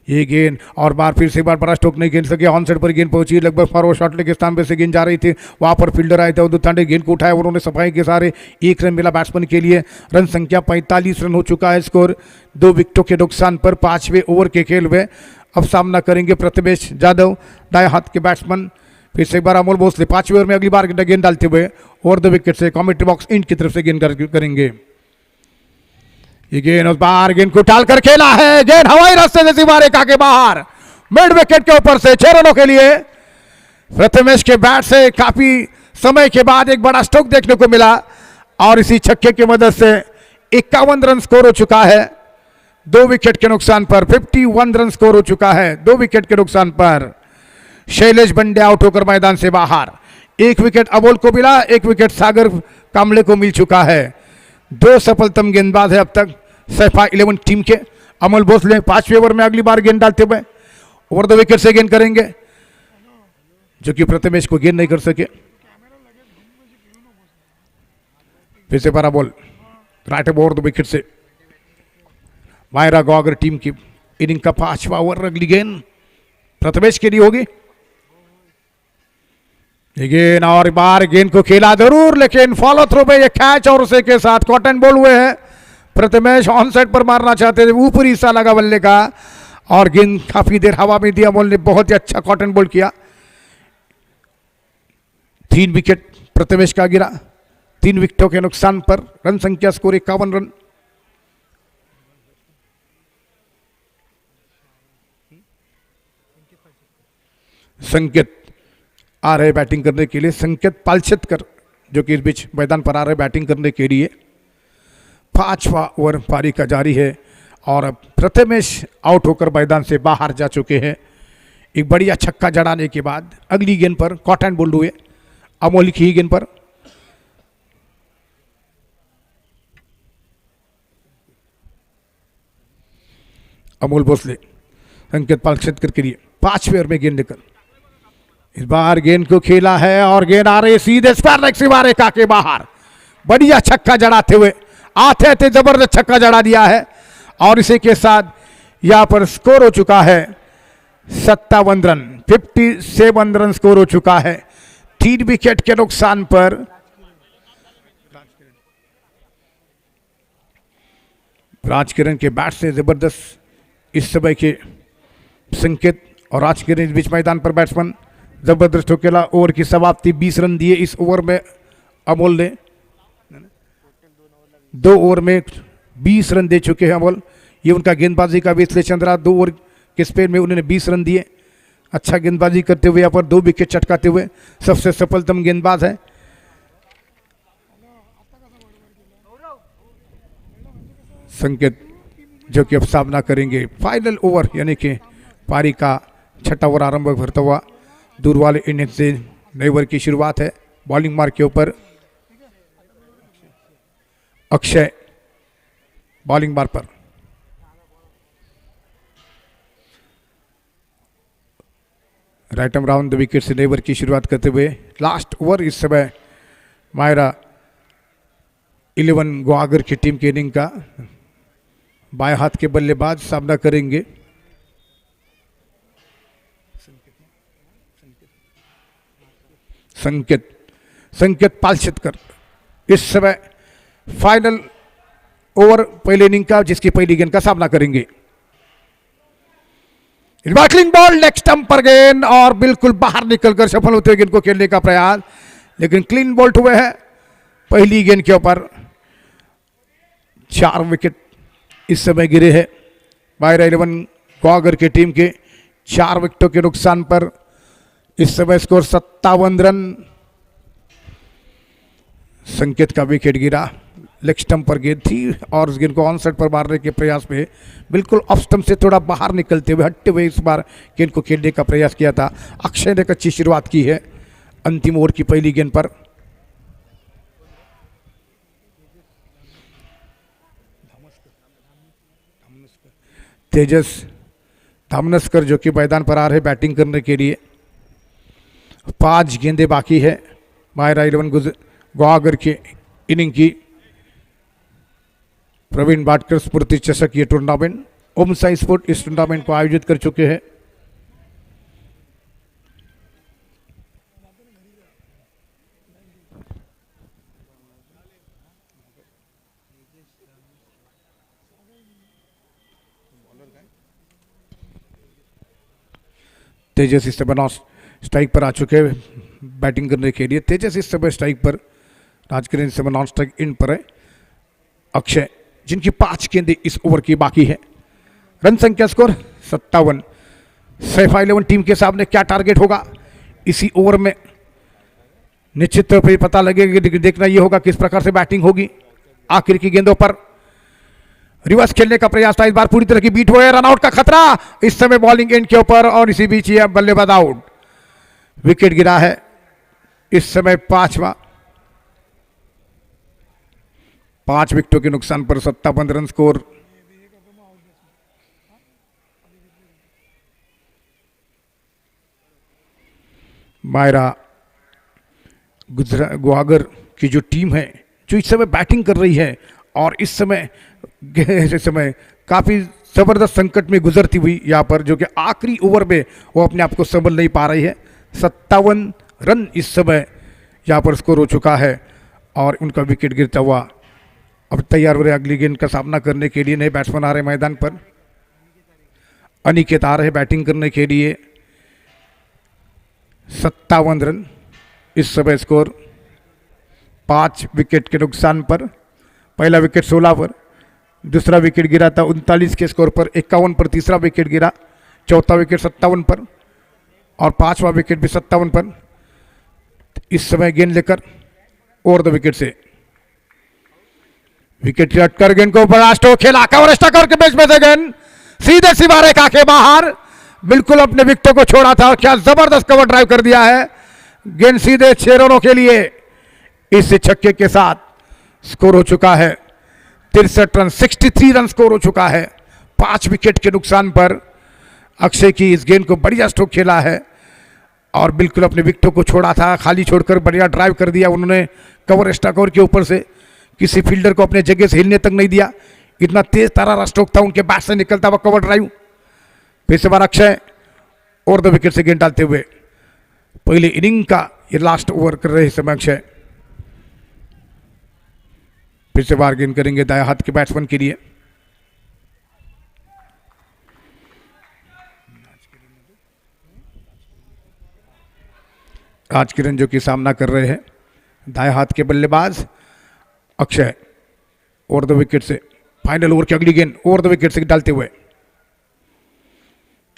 ये गेंद और बार फिर से एक बार बड़ा स्ट्रोक नहीं खेल सके, ऑन साइड पर गेंद पहुंची, लगभग फॉरवर्ड शॉट के स्थान पे से गेंद जा रही थी, वहां पर फील्डर आए थे, उद्धव तांडे गेंद को उठाया, उन्होंने सफाई के सारे 1 रन मिला बैट्समैन के लिए। रन संख्या 45 रन हो चुका है स्कोर 2 विकेटों के नुकसान पर 5वें ओवर के खेल में। अब सामना करेंगे प्रथमेश यादव दाएं हाथ के बैट्समैन। फिर से एक बार अमोल भोसले 5वें ओवर में अगली बार गेंद डालते हुए और 2 विकेट से कमेंट्री बॉक्स इंड की तरफ से गेंद करेंगे। ये गेंद उस बार गेंद को टाल कर खेला है, गेंद हवाई रास्ते से सीमा रेखा के बाहर मिड विकेट के ऊपर से 6 रनों के लिए। प्रथमेश के बैट से काफी समय के बाद एक बड़ा स्ट्रोक देखने को मिला और इसी छक्के की मदद से 51 रन स्कोर हो चुका है 2 विकेट के नुकसान पर। 51 रन स्कोर हो चुका है 2 विकेट के नुकसान पर। शैलेश बंडे आउट होकर मैदान से बाहर। 1 विकेट अमोल को मिला, 1 विकेट सागर कामले को मिल चुका है। 2 सफलतम गेंदबाज है अब तक सैफा 11 टीम के। अमोल भोसले 5वें ओवर में अगली बार गेंद डालते हुए ओवर 2 विकेट से गेंद करेंगे, जो कि प्रथमेश को गेंद नहीं कर सके। फिर से 12 बॉल राइट ओवर 2 विकेट से मायरा गौगर टीम की इनिंग का 5वां ओवर। अगली गेंद प्रथमेश के लिए होगी। गेंद और बार गेंद को खेला जरूर, लेकिन फॉलो थ्रो पे ये कैच और उसे के साथ कॉटन बॉल हुए हैं। प्रथमेश ऑन साइड पर मारना चाहते थे, ऊपरी हिस्सा लगा बल्ले का और गेंद काफी देर हवा में दिया। अमोल ने बहुत ही अच्छा कॉटन बॉल किया। 3 विकेट प्रथमेश का गिरा 3 विकेटों के नुकसान पर। रन संख्या स्कोर 51 रन। संकेत आ रहे बैटिंग करने के लिए, संकेत पालछेतकर जो कि इस बीच मैदान पर आ रहे बैटिंग करने के लिए। 5वां ओवर पारी का जारी है और प्रथमेश आउट होकर मैदान से बाहर जा चुके हैं। एक बढ़िया छक्का जड़ाने के बाद अगली गेंद पर कॉटन बोल्ड हुए अमोल की ही गेंद पर। अमोल भोसले संकेत पालछेतकर के लिए 5वें ओवर में गेंद लेकर इस बार गेंद को खेला है और गेंद आ रही सीधे स्क्वायर लेग सीमा रेखा के बाहर। बढ़िया छक्का जड़ाते हुए आते थे, जबरदस्त छक्का जड़ा दिया है और इसी के साथ यहां पर स्कोर हो चुका है 57 रन। 57 रन स्कोर हो चुका है 3 विकेट के नुकसान पर। राजकिरण के बैट से जबरदस्त इस समय के संकेत और राजकिरण इस बीच मैदान पर बैट्समैन जबरदस्त ठोकेला। ओवर की समाप्ति 20 रन दिए इस ओवर में अमोल ने। 2 ओवर में 20 रन दे चुके हैं अमोल। ये उनका गेंदबाजी का विश्लेषण रहा। 2 ओवर के स्पेन में उन्होंने 20 रन दिए। अच्छा गेंदबाजी करते हुए यहाँ पर 2 विकेट चटकाते हुए सबसे सफलतम गेंदबाज है संकेत जो कि अब सामना करेंगे फाइनल ओवर यानी कि पारी का छठा ओवर आरंभ करता हुआ। दूर वाले इंडियन से नए ओवर की शुरुआत है। बॉलिंग मार्क के ऊपर अक्षय बॉलिंग मार्क पर। Right arm round the wicket से नए ओवर की शुरुआत करते हुए लास्ट ओवर इस समय मायरा 11 गुआगर की टीम के इनिंग का बाएं हाथ के बल्लेबाज सामना करेंगे संकेत पालशेतकर। इस समय फाइनल ओवर पहले इनिंग का जिसकी पहली गेंद का सामना करेंगे। बैटलिंग बॉल नेक्स्ट स्टंप पर गेंद और बिल्कुल बाहर निकलकर सफल होते हुए गेंद को खेलने का प्रयास, लेकिन क्लीन बोल्ट हुए हैं पहली गेंद के ऊपर। 4 विकेट इस समय गिरे हैं मायरा 11 गुआगर की टीम के। 4 विकेटों के नुकसान पर इस समय स्कोर 57 रन। संकेत का विकेट गिरा, लेग स्टंप पर गेंद थी और उस गेंद को ऑन साइड पर मारने के प्रयास में बिल्कुल ऑफ स्टंप से थोड़ा बाहर निकलते हुए हटते हुए इस बार गेंद को खेलने का प्रयास किया था। अक्षय ने अच्छी शुरुआत की है अंतिम ओवर की पहली गेंद पर। तेजस धामनस्कर जो कि मैदान पर आ रहे बैटिंग करने के लिए। 5 गेंदें बाकी है मायरा 11 गुआगर के इनिंग की। प्रवीण भाटकर स्फूर्ति चषक ये टूर्नामेंट ओम साई स्पोर्ट इस टूर्नामेंट को आयोजित कर चुके हैं। तेजस इस समय स्ट्राइक पर आ चुके हैं बैटिंग करने के लिए। तेजस इस समय स्ट्राइक पर, राजकिरण इस समय नॉन स्ट्राइक इन पर है। अक्षय जिनकी 5 गेंदें इस ओवर की बाकी है। रन संख्या स्कोर 57। सैफा 11 टीम के सामने क्या टारगेट होगा इसी ओवर में निश्चित तौर पर पता लगेगा। देखना यह होगा किस प्रकार से बैटिंग होगी। आखिर की गेंदों पर रिवर्स खेलने का प्रयास था, इस बार पूरी तरह की बीट हुए। रनआउट का खतरा इस समय बॉलिंग एंड के ऊपर और इसी बीच ये बल्लेबाज आउट। विकेट गिरा है इस समय 5वां। 5 विकेटों के नुकसान पर 57 रन स्कोर। मायरा गुआगर की जो टीम है जो इस समय बैटिंग कर रही है और इस समय काफी जबरदस्त संकट में गुजरती हुई यहाँ पर, जो कि आखिरी ओवर में वो अपने आप को संभल नहीं पा रही है। 57 रन इस समय यहाँ पर स्कोर हो चुका है और उनका विकेट गिरता हुआ अब तैयार हो रहे अगली गेंद का सामना करने के लिए। नए बैट्समैन आ रहे मैदान पर। अनिकेत आ रहे बैटिंग करने के लिए। 57 रन इस समय स्कोर 5 विकेट के नुकसान पर। पहला विकेट 16 पर, दूसरा विकेट गिरा था 39 के स्कोर पर। 51 पर तीसरा विकेट गिरा। चौथा विकेट 57 पर और 5वां विकेट भी 57 पर। इस समय गेंद लेकर ओवर द विकेट से विकेट हटकर गेंद को बड़ा स्ट्रोक खेला, कवर स्टकर के बीच में से गेंद सीधे सीमा रेखा के बाहर, बिल्कुल अपने विकेटों को छोड़ा था और क्या जबरदस्त कवर ड्राइव कर दिया है। गेंद सीधे 6 रनों के लिए इस छक्के के साथ स्कोर हो चुका है 63 रन। 63 रन स्कोर हो चुका है 5 विकेट के नुकसान पर। अक्षय की इस गेंद को बढ़िया स्ट्रोक खेला है और बिल्कुल अपने विकेटों को छोड़ा था, खाली छोड़कर बढ़िया ड्राइव कर दिया उन्होंने कवर स्टकर के ऊपर से। किसी फील्डर को अपने जगह से हिलने तक नहीं दिया, इतना तेज तारा स्ट्रोक था उनके बैट से निकलता हुआ कवर ड्राइव। फिर से बार अक्षय और 2 विकेट से गेंद डालते हुए पहले इनिंग का ये लास्ट ओवर कर रहे समय अक्षय फिर से बार गेंद करेंगे दाएं हाथ के बैट्समैन के लिए। राजकिरण जो कि सामना कर रहे हैं दाएं हाथ के बल्लेबाज अक्षय ओवर द विकेट से फाइनल ओवर की अगली गेंद ओवर द विकेट से डालते हुए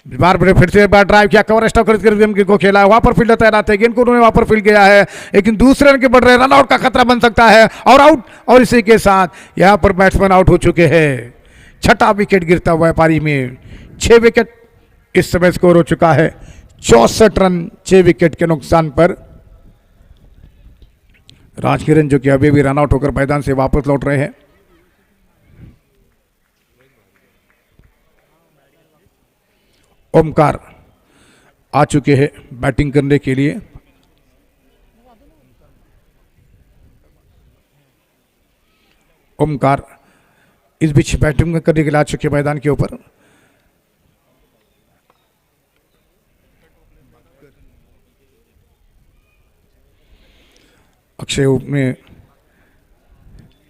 बार बड़े फिर से एक बार ड्राइव किया, कवर स्टॉप कर गेंद को खेला, वहां पर फील्डर तैनात है, गेंद को उन्होंने वहां पर फील्ड किया है, लेकिन दूसरे रन के बढ़ रहे, रन आउट का खतरा बन सकता है और आउट। और इसी के साथ यहां पर बैट्समैन आउट हो चुके हैं। छठा विकेट गिरता हुआ है पारी में। 6 विकेट इस समय स्कोर हो चुका है, 64 रन 6 विकेट के नुकसान पर। राजकिरण जो कि अभी भी रन आउट होकर मैदान से वापस लौट रहे हैं। ओमकार आ चुके हैं बैटिंग करने के लिए। ओमकार इस बीच बैटिंग करने के लिए आ चुके मैदान के ऊपर। अक्षय में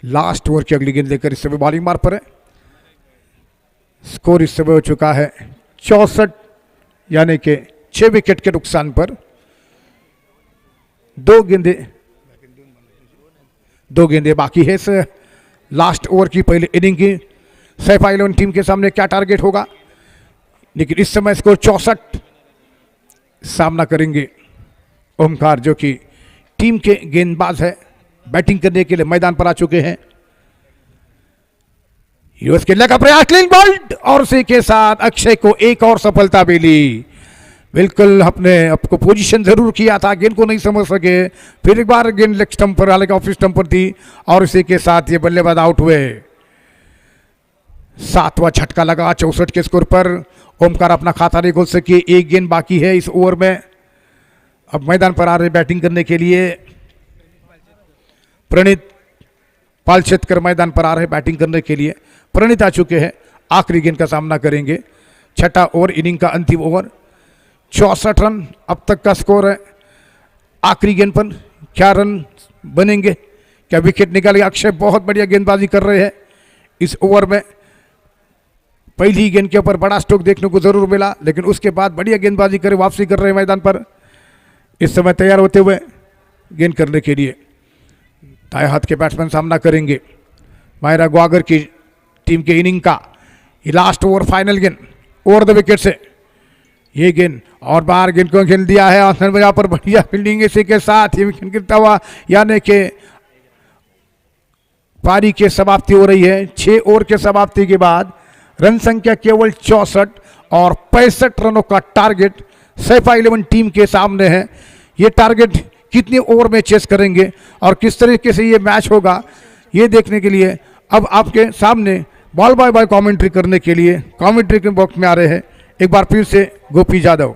लास्ट ओवर की अगली गेंद लेकर इस समय बॉलिंग मार पर है। स्कोर इस समय हो चुका है 64, यानी कि 6 विकेट के नुकसान पर। दो गेंदे बाकी है इस लास्ट ओवर की पहले इनिंग की। सैफा 11 टीम के सामने क्या टारगेट होगा, लेकिन इस समय स्कोर 64। सामना करेंगे ओमकार जो कि टीम के गेंदबाज है, बैटिंग करने के लिए मैदान पर आ चुके हैं। यूएस खेलने का प्रयास, क्लीन बॉल्ड, और उसी के साथ अक्षय को एक और सफलता मिली। बिल्कुल अपने आपको पोजीशन जरूर किया था, गेंद को नहीं समझ सके, फिर एक बार गेंद लेग स्टंप पर, हालांकि ऑफ स्टंप पर थी, और इसी के साथ ये बल्लेबाज आउट हुए। 7वां झटका लगा 64 के स्कोर पर। ओमकार अपना खाता नहीं खोल सके, एक गेंद बाकी है इस ओवर में। अब मैदान पर आ रहे बैटिंग करने के लिए प्रणीत पालशेतकर मैदान पर आ रहे बैटिंग करने के लिए। प्रणीत आ चुके हैं, आखिरी गेंद का सामना करेंगे। छठा ओवर, इनिंग का अंतिम ओवर। 64 रन अब तक का स्कोर है। आखिरी गेंद पर क्या रन बनेंगे, क्या विकेट निकालेगा। अक्षय बहुत बढ़िया गेंदबाजी कर रहे हैं इस ओवर में। पहली गेंद के ऊपर बड़ा स्ट्रोक देखने को जरूर मिला, लेकिन उसके बाद बढ़िया गेंदबाजी करे वापसी कर रहे हैं मैदान पर। इस समय तैयार होते हुए गेंद करने के लिए दाएं हाथ के बैट्समैन सामना करेंगे। मायरा ग्वागर की टीम के इनिंग का ये लास्ट ओवर, फाइनल गेंद ओवर द विकेट से ये गेंद, और बाहर गेंद को खेल दिया है और यहाँ पर बढ़िया फील्डिंग। इसी के साथ ये विकेट गिरता हुआ, यानी कि पारी की समाप्ति हो रही है। 6 ओवर के समाप्ति के बाद रन संख्या केवल 64 और 65 रनों का टारगेट सैफा 11 टीम के सामने है। ये टारगेट कितने ओवर में चेस करेंगे और किस तरीके से ये मैच होगा, ये देखने के लिए अब आपके सामने बॉल बाय बॉल कमेंट्री करने के लिए कमेंट्री के बॉक्स में आ रहे हैं एक बार फिर से गोपी यादव।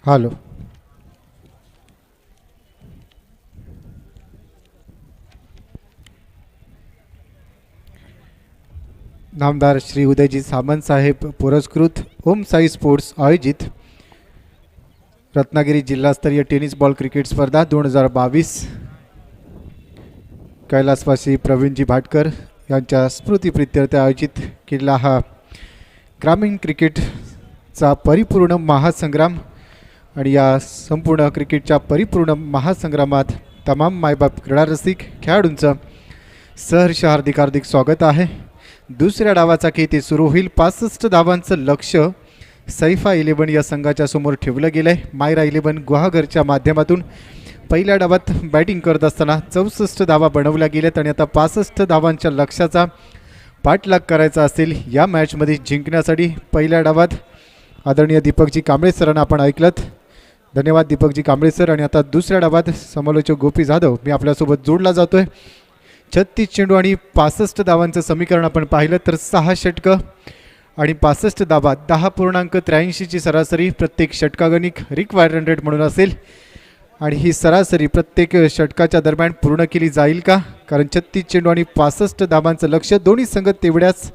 हेलो, नामदार श्री उदयजी सामंत साहेब पुरस्कृत ओम साई स्पोर्ट्स आयोजित रत्नागिरी जिल्हास्तरीय टेनिस बॉल क्रिकेट स्पर्धा 2022 कैलासवासी प्रवीणजी भाटकर यांच्या स्मृतिप्रित्यर्थ आयोजित केलेला हा ग्रामीण क्रिकेटचा परिपूर्ण महासंग्राम आणि या संपूर्ण क्रिकेटच्या परिपूर्ण महासंग्रामात तमाम मायबाप क्रीडा रसिक खेळाडूंचं सहर्ष हार्दिक स्वागत आहे। दुसऱ्या डावाचा खेळ सुरू होईल। 65 धावांचं लक्ष्य सैफा 11 या संघाच्या समोर ठेवलं गेलं आहे। मायरा 11 गुहागरच्या माध्यमातून पहिल्या डावात बॅटिंग करत असताना 64 धावा बनवल्या गेल्यात आणि आता 65 धावांच्या लक्ष्याचा पाठलाग करायचा असेल या मॅचमध्ये जिंकण्यासाठी। पहिल्या डावात आदरणीय दीपकजी कांबळे सरांना आपण ऐकलत, धन्यवाद दीपकजी कांबळे सर। आणि आता दुसऱ्या डावात समालोचक गोपी जाधव मी आपल्यासोबत जोडला जातोय। 36 चेंडू आणि 65 धावांचं समीकरण आपण पाहिलं तर 6 षटकं आणि 65 धावा 10.83 ची सरासरी प्रत्येक षटकागणिक रिक्वायर्ड रन रेट म्हणून असेल आणि ही सरासरी प्रत्येक षटकाच्या दरम्यान पूर्ण केली जाईल का? कारण 36 चेंडू आणि 65 धावांचं लक्ष्य दोन्ही संघ तेवढ्याच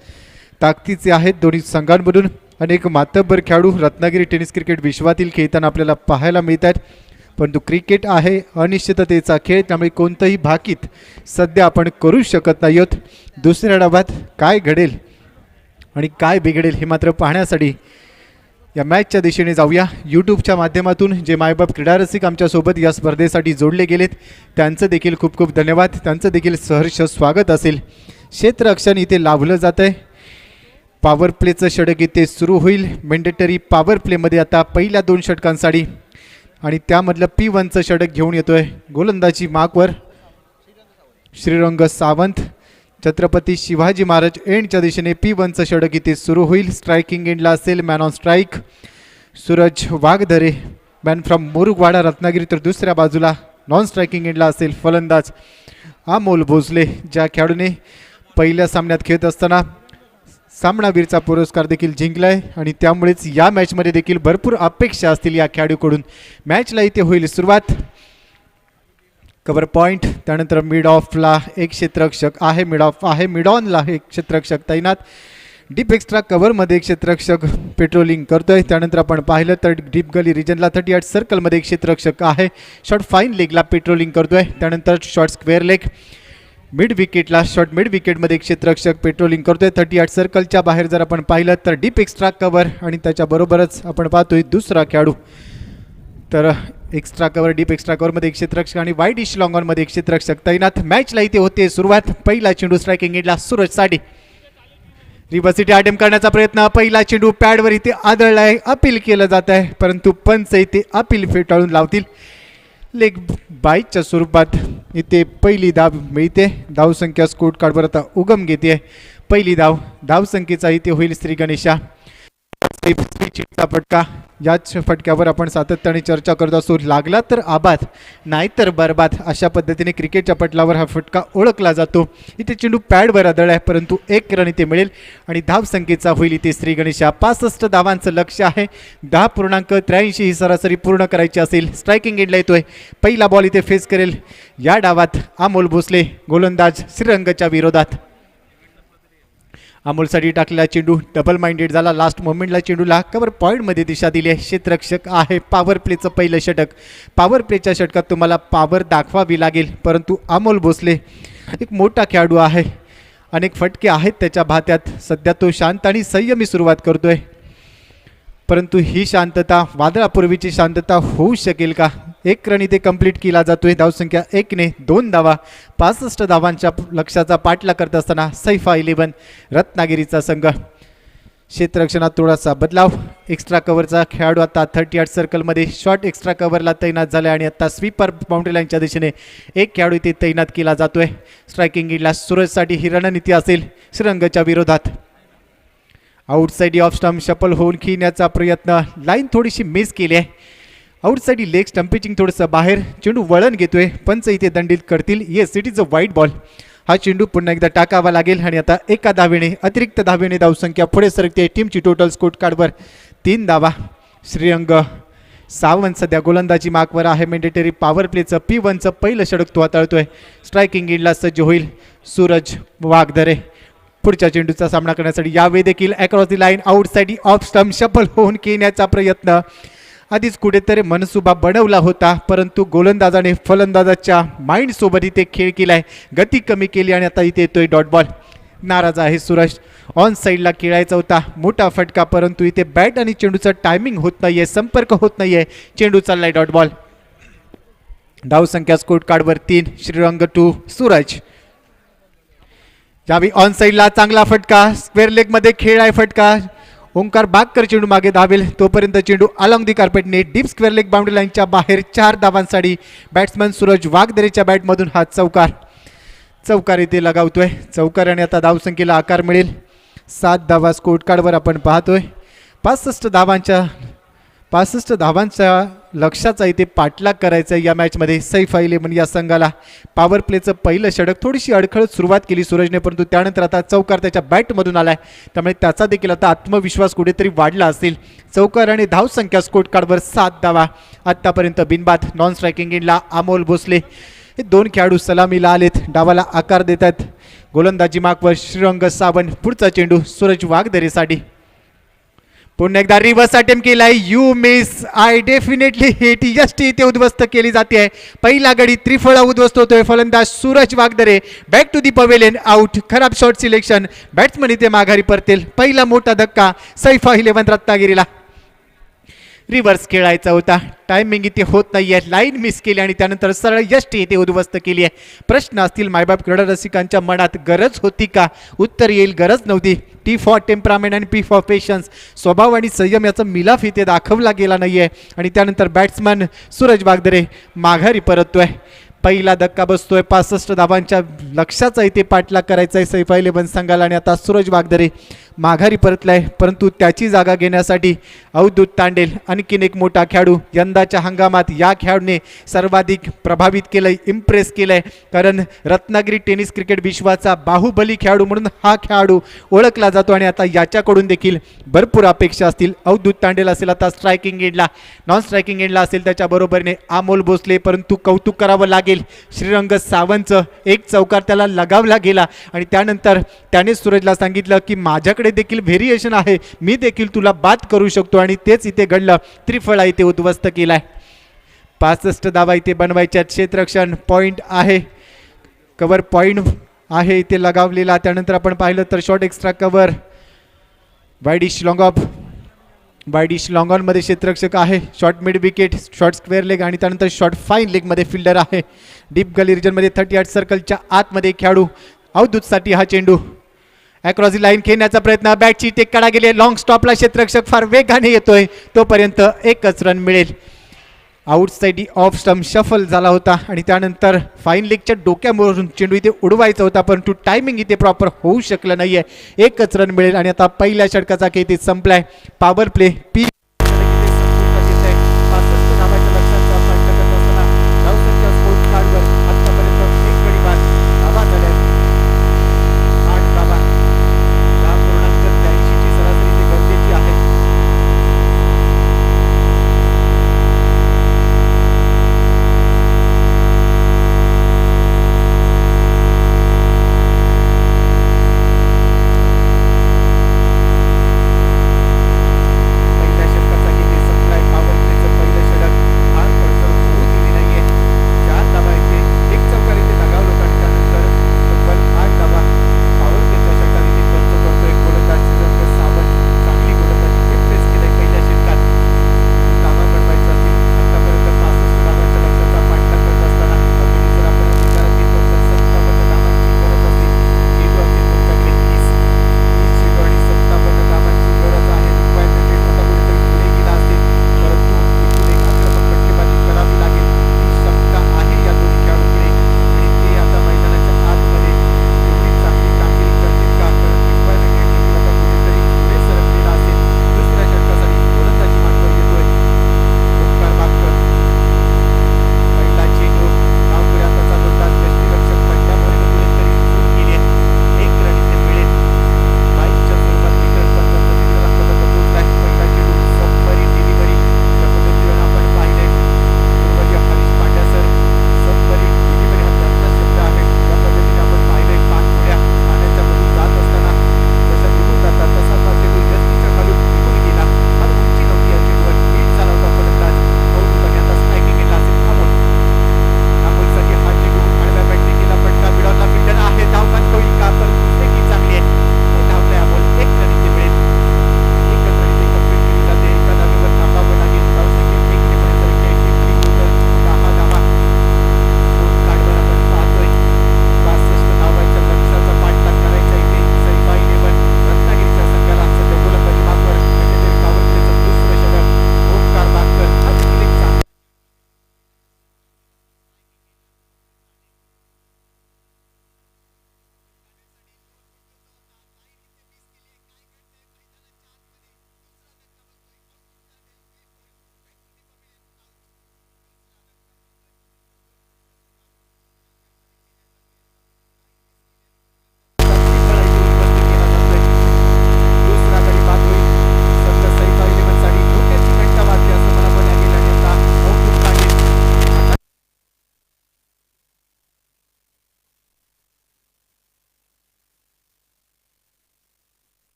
ताकदीचे आहेत। दोन्ही संघांमधून अनेक मातब्बर खेळाडू रत्नागिरी टेनिस क्रिकेट विश्वातील खेळताना आपल्याला पाहायला मिळत आहेत, परंतु क्रिकेट आहे अनिश्चिततेचा खेळ, त्यामुळे कोणतंही भाकीत सध्या आपण करू शकत नाही आहोत। दुसऱ्या डावात काय घडेल आणि काय बिघडेल हे मात्र पाहण्यासाठी या मॅचच्या दिशेने जाऊया। यूट्यूबच्या माध्यमातून जे मायबाप क्रीडा रसिक आमच्यासोबत या स्पर्धेसाठी जोडले गेलेत त्यांचं देखील खूप खूप धन्यवाद, त्यांचं देखील सहर्ष स्वागत असेल। क्षेत्ररक्षण इथे लावलं जात आहे। पॉवर प्लेचं षटक इथे सुरू होईल। मॅन्डेटरी पॉवर प्लेमध्ये आता पहिल्या 2 षटकांसाठी आणि त्यामधलं P1चं षटक घेऊन येतोय गोलंदाजी मार्कवर श्रीरंग सावंत। छत्रपती शिवाजी महाराज एंडच्या दिशेने P1चं षटक इथे सुरू होईल। स्ट्रायकिंग एंडला असेल man on strike Suraj Waghdhare man from Murugwada Ratnagiri, तर दुसऱ्या बाजूला नॉन स्ट्रायकिंग एंडला असेल फलंदाज अमोल भोसले, ज्या खेळाडूने पहिल्या सामन्यात खेळत असताना सामनावीरचा पुरस्कार देखील जिंकलाय आणि त्यामुळेच या मॅचमध्ये देखील भरपूर अपेक्षा असतील या खेळाडूकडून। मॅचला इथे होईल सुरुवात। कव्हर पॉईंट, त्यानंतर मिड ऑफला एक क्षेत्ररक्षक आहे, मिड ऑफ आहे, मिड ऑनला एक क्षेत्ररक्षक तैनात, डीप एक्स्ट्रा कव्हरमध्ये एक क्षेत्ररक्षक पेट्रोलिंग करतोय। त्यानंतर आपण पाहिलं तर डीप गली रिजनला 38 सर्कलमध्ये एक क्षेत्ररक्षक आहे, शॉर्ट फाईन लेगला पेट्रोलिंग करतोय। त्यानंतर शॉर्ट स्क्वेअर लेग मिड विकेटला शॉर्ट मिड विकेटमध्ये एक क्षेत्ररक्षक पेट्रोलिंग करतोय 38 सर्कलच्या बाहेर। जर आपण पाहिलं तर डीप एक्स्ट्रा कव्हर आणि त्याच्याबरोबरच आपण पाहतोय दुसरा खेळाडू, तर एक्स्ट्रा कव्हर डीप एक्स्ट्रा कव्हरमध्ये एक क्षेत्ररक्षक आणि वाईड इश लॉंग ऑनमध्ये एक क्षेत्ररक्षक तैनात। मॅचला इथे होते सुरुवात। पहिला चेंडू स्ट्रायकिंग एंडला सूरज साठी रिव्हर्सिटी अटेम्प्ट करण्याचा प्रयत्न। पहिला चेंडू पॅडवर इथे आदळला आहे, अपील केलं जात आहे, परंतु पंच इथे अपील फेटाळून लावतील। लेग बाईच्या स्वरूपात इथे पहिली धाव मिळते। धावसंख्या स्कोर कार्डवर आता उगम घेते। पहिली धावसंख्येचा इथे होईल श्री गणेशा फटका। याच फटक्यावर आपण सातत्याने चर्चा करत असतो, लागला तर आबाद नाहीतर बरबाद अशा पद्धतीने क्रिकेटच्या पटलावर हा फटका ओळखला जातो। इथे चेंडू पॅडवर आदळ आहे, परंतु 1 रन इथे मिळेल आणि धावसंख्येचा होईल इथे श्री गणेशा। 65 धावांचं लक्ष्य आहे। 10.83 ही सरासरी पूर्ण करायची असेल। स्ट्रायकिंग एंडला येतोय, पहिला बॉल इथे फेस करेल या डावात अमोल भोसले, गोलंदाज श्रीरंगच्या विरोधात। अमोलसाठी टाकलेला चेंडू डबल माइंडेड झाला। लास्ट मोमेंटला चेंडूला कव्हर पॉईंटमध्ये दिशा दिली आहे। क्षेत्ररक्षक आहे। पॉवर प्लेचं पहिलं षटक, पॉवर प्लेच्या षटकात तुम्हाला पॉवर दाखवावी लागेल, परंतु अमोल भोसले एक मोठा खेळाडू आहे, अनेक फटके आहेत त्याच्या भात्यात। सध्या तो शांत आणि संयमी सुरुवात करतोय, परंतु ही शांतता वादळापूर्वीची शांतता होऊ शकेल का? 1 रन इथे कंप्लीट केला जातोय। धावसंख्या 1 ने 2 धावा। 65 धावांच्या लक्ष्याचा पाठलाग करत असताना सैफा 11 रत्नागिरीचा संघ। क्षेत्ररक्षणात थोडासा बदलाव। एक्स्ट्रा कव्हरचा खेळाडू आता 38 सर्कलमध्ये शॉर्ट एक्स्ट्रा कव्हरला तैनात झाला आणि आता स्वीपर बाउंड्री लाईनच्या दिशेने एक खेळाडू इथे तैनात केला जातोय। स्ट्रायकिंग एंडला सूरजसाठी ही रणनीती असेल श्रीरंगच्या विरोधात। आउटसाइड ऑफ स्टंप शफल होऊन खेळण्याचा प्रयत्न, लाईन थोडीशी मिस केली आहे। आउटसाइड लेग स्टंप पिचिंग थोडंसं बाहेर, चेंडू वळण घेतोय, पंच इथे दंडित करतील। Yes, it is a wide ball. हा चेंडू पुन्हा एकदा टाकावा लागेल आणि आता एका धावेने अतिरिक्त धावेने धावसंख्या पुढे सरकते। टीमची टोटल स्कोर कार्डवर 3 धावा। श्रीरंग सावंत सध्या गोलंदाजी मार्कवर आहे। मॅन्डेटरी पॉवर प्लेचं P1चं पहिलं षटक तो हाताळतोय। स्ट्रायकिंग एंडला सज्ज होईल सूरज वाघधरे। पुढच्या चेंडूचा सामना करण्यासाठी यावेळी देखील across the line out side off stump shuffle होऊन खेळण्याचा प्रयत्न. आधीच कुठेतरी मनसुबा बनवला होता, परंतु गोलंदाजाने फलंदाजाच्या माइंड सोबत इथे खेळ केलाय, गती कमी केली आणि आता इथे येतोय डॉट बॉल. नाराज आहे सूरज. ऑन साईडला खेळायचा होता, मोठा फटका, परंतु इथे बॅट आणि चेंडूचं टायमिंग होत नाहीये, संपर्क होत नाहीये. चेंडू चाललाय डॉट बॉल. धावसंख्या स्कोर कार्डवर 3, श्रीरंग 2, सूरज. यावेळी ऑन साईडला चांगला फटका, स्क्वेअर लेग मध्ये खेळ आहे फटका. ओंकार बागकर चेंडू मागे धावेल, तोपर्यंत चेंडू अलॉंग दी कार्पेटने डीप स्क्वेअर लेग बाउंड्री लाईनच्या बाहेर 4 धावांसाठी. बॅट्समन सूरज वाघदरेच्या बॅटमधून हा चौकार इथे लगावतोय. चौकाराने आता धावसंख्येला आकार मिळेल. 7 धावा स्कोर कार्डवर आपण पाहतोय. 65 धावांच्या लक्ष्याचा इथे पाठलाग करायचा या मॅचमध्ये सैफा इलेव्हन या संघाला. पॉवर प्लेचं पहिलं षटक थोडीशी अडखळत सुरुवात केली सूरजने, परंतु त्यानंतर आता चौकार त्याच्या बॅटमधून आलाय, त्यामुळे त्याचा देखील आता आत्मविश्वास कुठेतरी वाढला असेल. चौकार आणि धावसंख्या स्कोर कार्डवर 7 धावा आत्तापर्यंत बिनबाद. नॉन स्ट्रायकिंग एंडला अमोल भोसले हे 2 खेळाडू सलामीला आलेत, डावाला आकार देतात. गोलंदाजी मार्कवर श्रीरंग सावंत. पुढचा चेंडू सूरज वाघदरेसाठी. पुन्हा एकदा रिव्हर्स अटेम्प्ट केलाय. You miss, I definitely hit. यष्टी इथे उद्ध्वस्त केली जाते. पहिला गडी त्रिफळा उद्ध्वस्त होतोय. फलंदाज Suraj Waghdare back to the pavilion, out. खराब शॉट सिलेक्शन. बॅट्समन इथे माघारी परतेल. पहिला मोठा धक्का सैफा इलेव्हन रत्नागिरीला. रिव्हर्स खेळायचा होता, टायमिंग इथे होत नाहीये, लाईन मिस केली आणि त्यानंतर सरळ यष्टी इथे उद्ध्वस्त केली आहे. प्रश्न असतील मायबाप क्रीडा रसिकांच्या मनात, गरज होती का? उत्तर येईल गरज नव्हती. टी फॉर टेम्परामेंट आणि पी फॉर पेशन्स. स्वभाव आणि संयम याचा मिलाफ इथे दाखवला गेला नाहीये आणि त्यानंतर बॅट्समन सूरज वाघदरे माघारी परततोय. पहिला धक्का बसतोय. 65 धावांच्या लक्ष्याचा इथे पाठलाग करायचा आहे सैफा इलेव्हन संघाला आणि आता सूरज वाघदरे माघारी परतलाय, परंतु त्याची जागा घेण्यासाठी अवधूत तांडेल आणखीन एक मोठा खेळाडू. यंदाच्या हंगामात या खेळाडूने सर्वाधिक प्रभावित केलंय, इम्प्रेस केलंय, कारण रत्नागिरी टेनिस क्रिकेट विश्वाचा बाहुबली खेळाडू म्हणून हा खेळाडू ओळखला जातो आणि आता याच्याकडून देखील भरपूर अपेक्षा असतील. अवधूत तांडेल असेल आता स्ट्रायकिंग एंडला, नॉन स्ट्रायकिंग एंडला असेल त्याच्या बरोबरीने अमोल भोसले, परंतु कौतुक करावं लागेल श्रीरंग सावंतचं. एक चौकार त्याला लगावला गेला आणि त्यानंतर त्याने सूरजला सांगितलं की माझ्याकडे देखील व्हेरिएशन आहे, मी देखील तुला बाद करू शकतो आणि तेच इथे घडलं. त्रिफळा इथे उद्ध्वस्त केलाय. 65 धावा इथे बनवायच्या. क्षेत्ररक्षण पॉइंट आहे, कव्हर पॉइंट आहे इथे लगावलेला. त्यानंतर आपण पाहिलं तर short extra cover, widish long of, widish long on मध्ये क्षेत्ररक्षक आहे. Short mid wicket, short square leg आणि त्यानंतर शॉर्ट फाईन लेग मध्ये फिल्डर आहे. डीप गली रिजन मध्ये 38 सर्कलच्या आतमध्ये खेळाडू. अवधूतसाठी हा चेंडू अक्रॉस दी लाईन खेळण्याचा प्रयत्न, बॅटची टेक काढा गेली. लॉंग स्टॉपला क्षेत्ररक्षक फार वेगाने येतोय, तोपर्यंत एकच रन मिळेल. आउटसाइड ऑफ स्टंप शफल झाला होता आणि त्यानंतर फाईन लेगच्या डोक्यावरून चेंडू इथे उडवायचा होता, परंतु टायमिंग इथे प्रॉपर होऊ शकलं नाहीये. एकच रन मिळेल आणि आता पहिल्या षटकाचा खेळ इथे संपलाय. पॉवर प्ले पी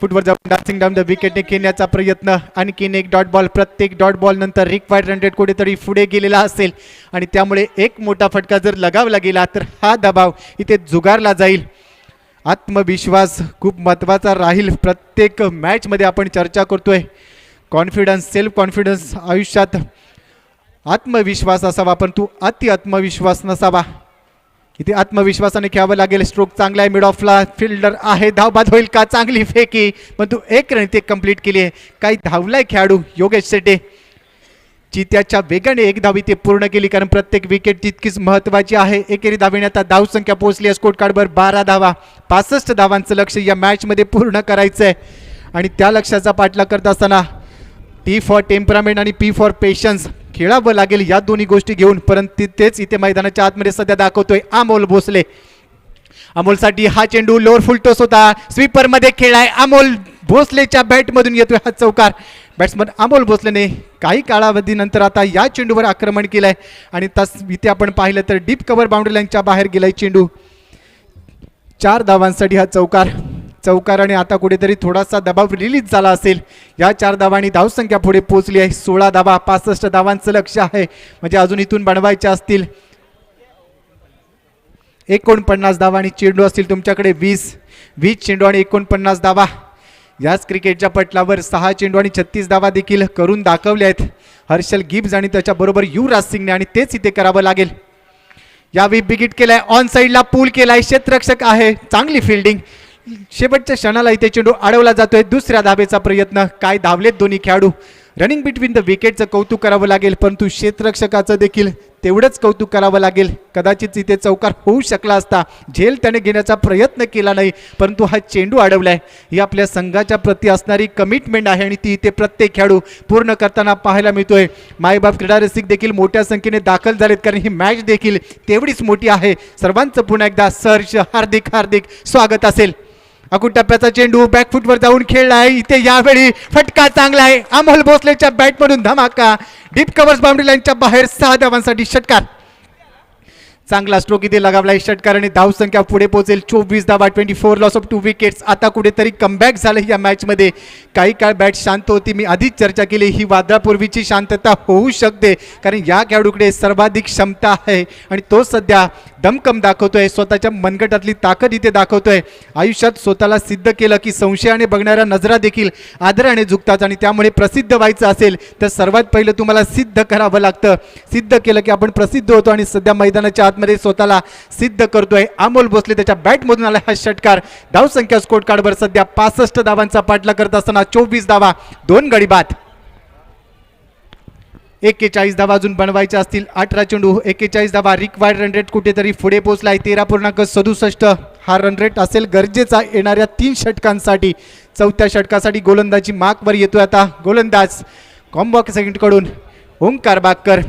फुटवर जाऊन डान्सिंग डाऊन द विकेटने खेळण्याचा प्रयत्न. आणखीन एक डॉट बॉल. प्रत्येक डॉट बॉल नंतर रिक्वायर्ड रन रेट कुठेतरी पुढे गेलेला असेल आणि त्यामुळे एक मोठा फटका जर लगावला गेला तर हा दबाव इथे जुगारला जाईल. आत्मविश्वास खूप महत्त्वाचा राहील. प्रत्येक मॅचमध्ये आपण चर्चा करतोय कॉन्फिडन्स, सेल्फ कॉन्फिडन्स आयुष्यात आत्मविश्वास असावा, परंतु अति आत्मविश्वास नसावा. इथे आत्मविश्वासाने खेळावं लागेल. स्ट्रोक चांगला आहे. मिड ऑफला फिल्डर आहे. धावबाद होईल का? चांगली फेकी, पण तू एक रन ते कंप्लीट केली आहे. काही धावलाय खेळाडू योगेश शेटे. चित्याच्या वेगाने एक धाव इथे पूर्ण केली, कारण प्रत्येक विकेट तितकीच महत्त्वाची आहे. एकेरी धावेने आता धावसंख्या पोहोचली आहे स्कोर कार्डवर 12 धावा. 65 धावांचं लक्ष या मॅचमध्ये पूर्ण करायचं आहे आणि त्या लक्ष्याचा पाठलाग करत असताना टी फॉर टेम्परामेंट आणि पी फॉर पेशन्स खेळावं लागेल या दोन्ही गोष्टी घेऊन. परंतु तेच इथे मैदानाच्या आतमध्ये सध्या दाखवतोय अमोल भोसले. अमोलसाठी हा चेंडू लोअर फुल टॉस होता, स्वीपर मध्ये खेळाय. अमोल भोसलेच्या बॅटमधून येतोय हा चौकार. बॅट्समन अमोल भोसलेने काही कालावधीनंतर आता या चेंडूवर आक्रमण केलंय आणि तस इथे आपण पाहिलं तर डीप कव्हर बाउंड्री लाईनच्या बाहेर गेलाय चेंडू. 4 धावांसाठी हा चौकार आणि आता कुठेतरी थोडासा दबाव रिलीज झाला असेल. या 4 धावांनी धावसंख्या पुढे पोहोचली आहे 16 धावा. 65 धावांचं लक्ष आहे, म्हणजे अजून इथून बनवायच्या असतील 49 धावा आणि चेंडू असतील तुमच्याकडे 20 चेंडू आणि 49 धावा. याच क्रिकेटच्या पटलावर 6 चेंडू आणि 36 धावा देखील करून दाखवले आहेत हर्षल गिब्स आणि त्याच्याबरोबर युवराज सिंगने, आणि तेच इथे करावं लागेल. यावेळी बिगिट केलाय, ऑन साईडला पूल केलाय, क्षेत्ररक्षक आहे. चांगली फिल्डिंग. शेवटच्या क्षणाला इथे चेंडू अडवला जातोय. दुसऱ्या धावेचा प्रयत्न. काय धावलेत दोन्ही खेळाडू. रनिंग बिटवीन द विकेटचं कौतुक करावं लागेल, परंतु क्षेत्ररक्षकाचं देखील तेवढंच कौतुक करावं लागेल. कदाचित इथे चौकार होऊ शकला असता. झेल त्याने घेण्याचा प्रयत्न केला नाही, परंतु हा चेंडू अडवलाय. ही आपल्या संघाच्या प्रती असणारी कमिटमेंट आहे आणि ती इथे प्रत्येक खेळाडू पूर्ण करताना पाहायला मिळतोय. मायबाप क्रीडा रसिक देखील मोठ्या संख्येने दाखल झालेत, कारण ही मॅच देखील तेवढीच मोठी आहे. सर्वांचं पुन्हा एकदा सहर्ष हार्दिक स्वागत असेल. अकुट टप्प्याचा चेंडू बॅकफुटवर जाऊन खेळलाय. इथे यावेळी फटका चांगला आहे. अमोल भोसलेच्या बॅटमधून धमाका. डीप कव्हर्स बाउंड्री लाईनच्या बाहेर 6 धावांसाठी षटकार. चांगला स्ट्रोक इथे लगावलाय षटकाराने. धावसंख्या पुढे पोहोचेल 24 धावा. 24 लॉस ऑफ 2 विकेट्स. आता कुठेतरी कमबॅक झालं या मॅचमध्ये. काही काळ बॅट शांत होती. मी आधीच चर्चा केली ही वादळापूर्वीची शांतता होऊ शकते, कारण या खेळाडूकडे सर्वाधिक क्षमता आहे आणि तो सध्या दमकम दाखवतोय. स्वतःच्या मनगटातली ताकद इथे दाखवतोय. आयुष्यात स्वतःला सिद्ध केलं की संशयाने बघणाऱ्या नजरा देखील आदराने झुकतात, आणि त्यामुळे प्रसिद्ध व्हायचं असेल तर सर्वात पहिलं तुम्हाला सिद्ध करावं लागतं. सिद्ध केलं की आपण प्रसिद्ध होतो, आणि सध्या मैदानाच्या आतमध्ये स्वतःला सिद्ध करतोय अमोल भोसले. त्याच्या बॅटमधून आला हा षटकार. धावसंख्या स्कोर कार्डवर सध्या 65 धावांचा पाठलाग करत असताना 24 धावा, 2 गडी बाद. 41 धावा अजून बनवायच्या असतील. 18 चेंडू, 41 धावा. रिक्वायर्ड रन रेट कुठेतरी पुढे पोहोचलाय 13.67. हा रन रेट असेल गरजेचा येणाऱ्या 3 षटकांसाठी. 4थ्या षटकासाठी गोलंदाजी मार्कवर येतोय आता गोलंदाज कॉम्बॉक सेकंडकडून ओंकार बागकर.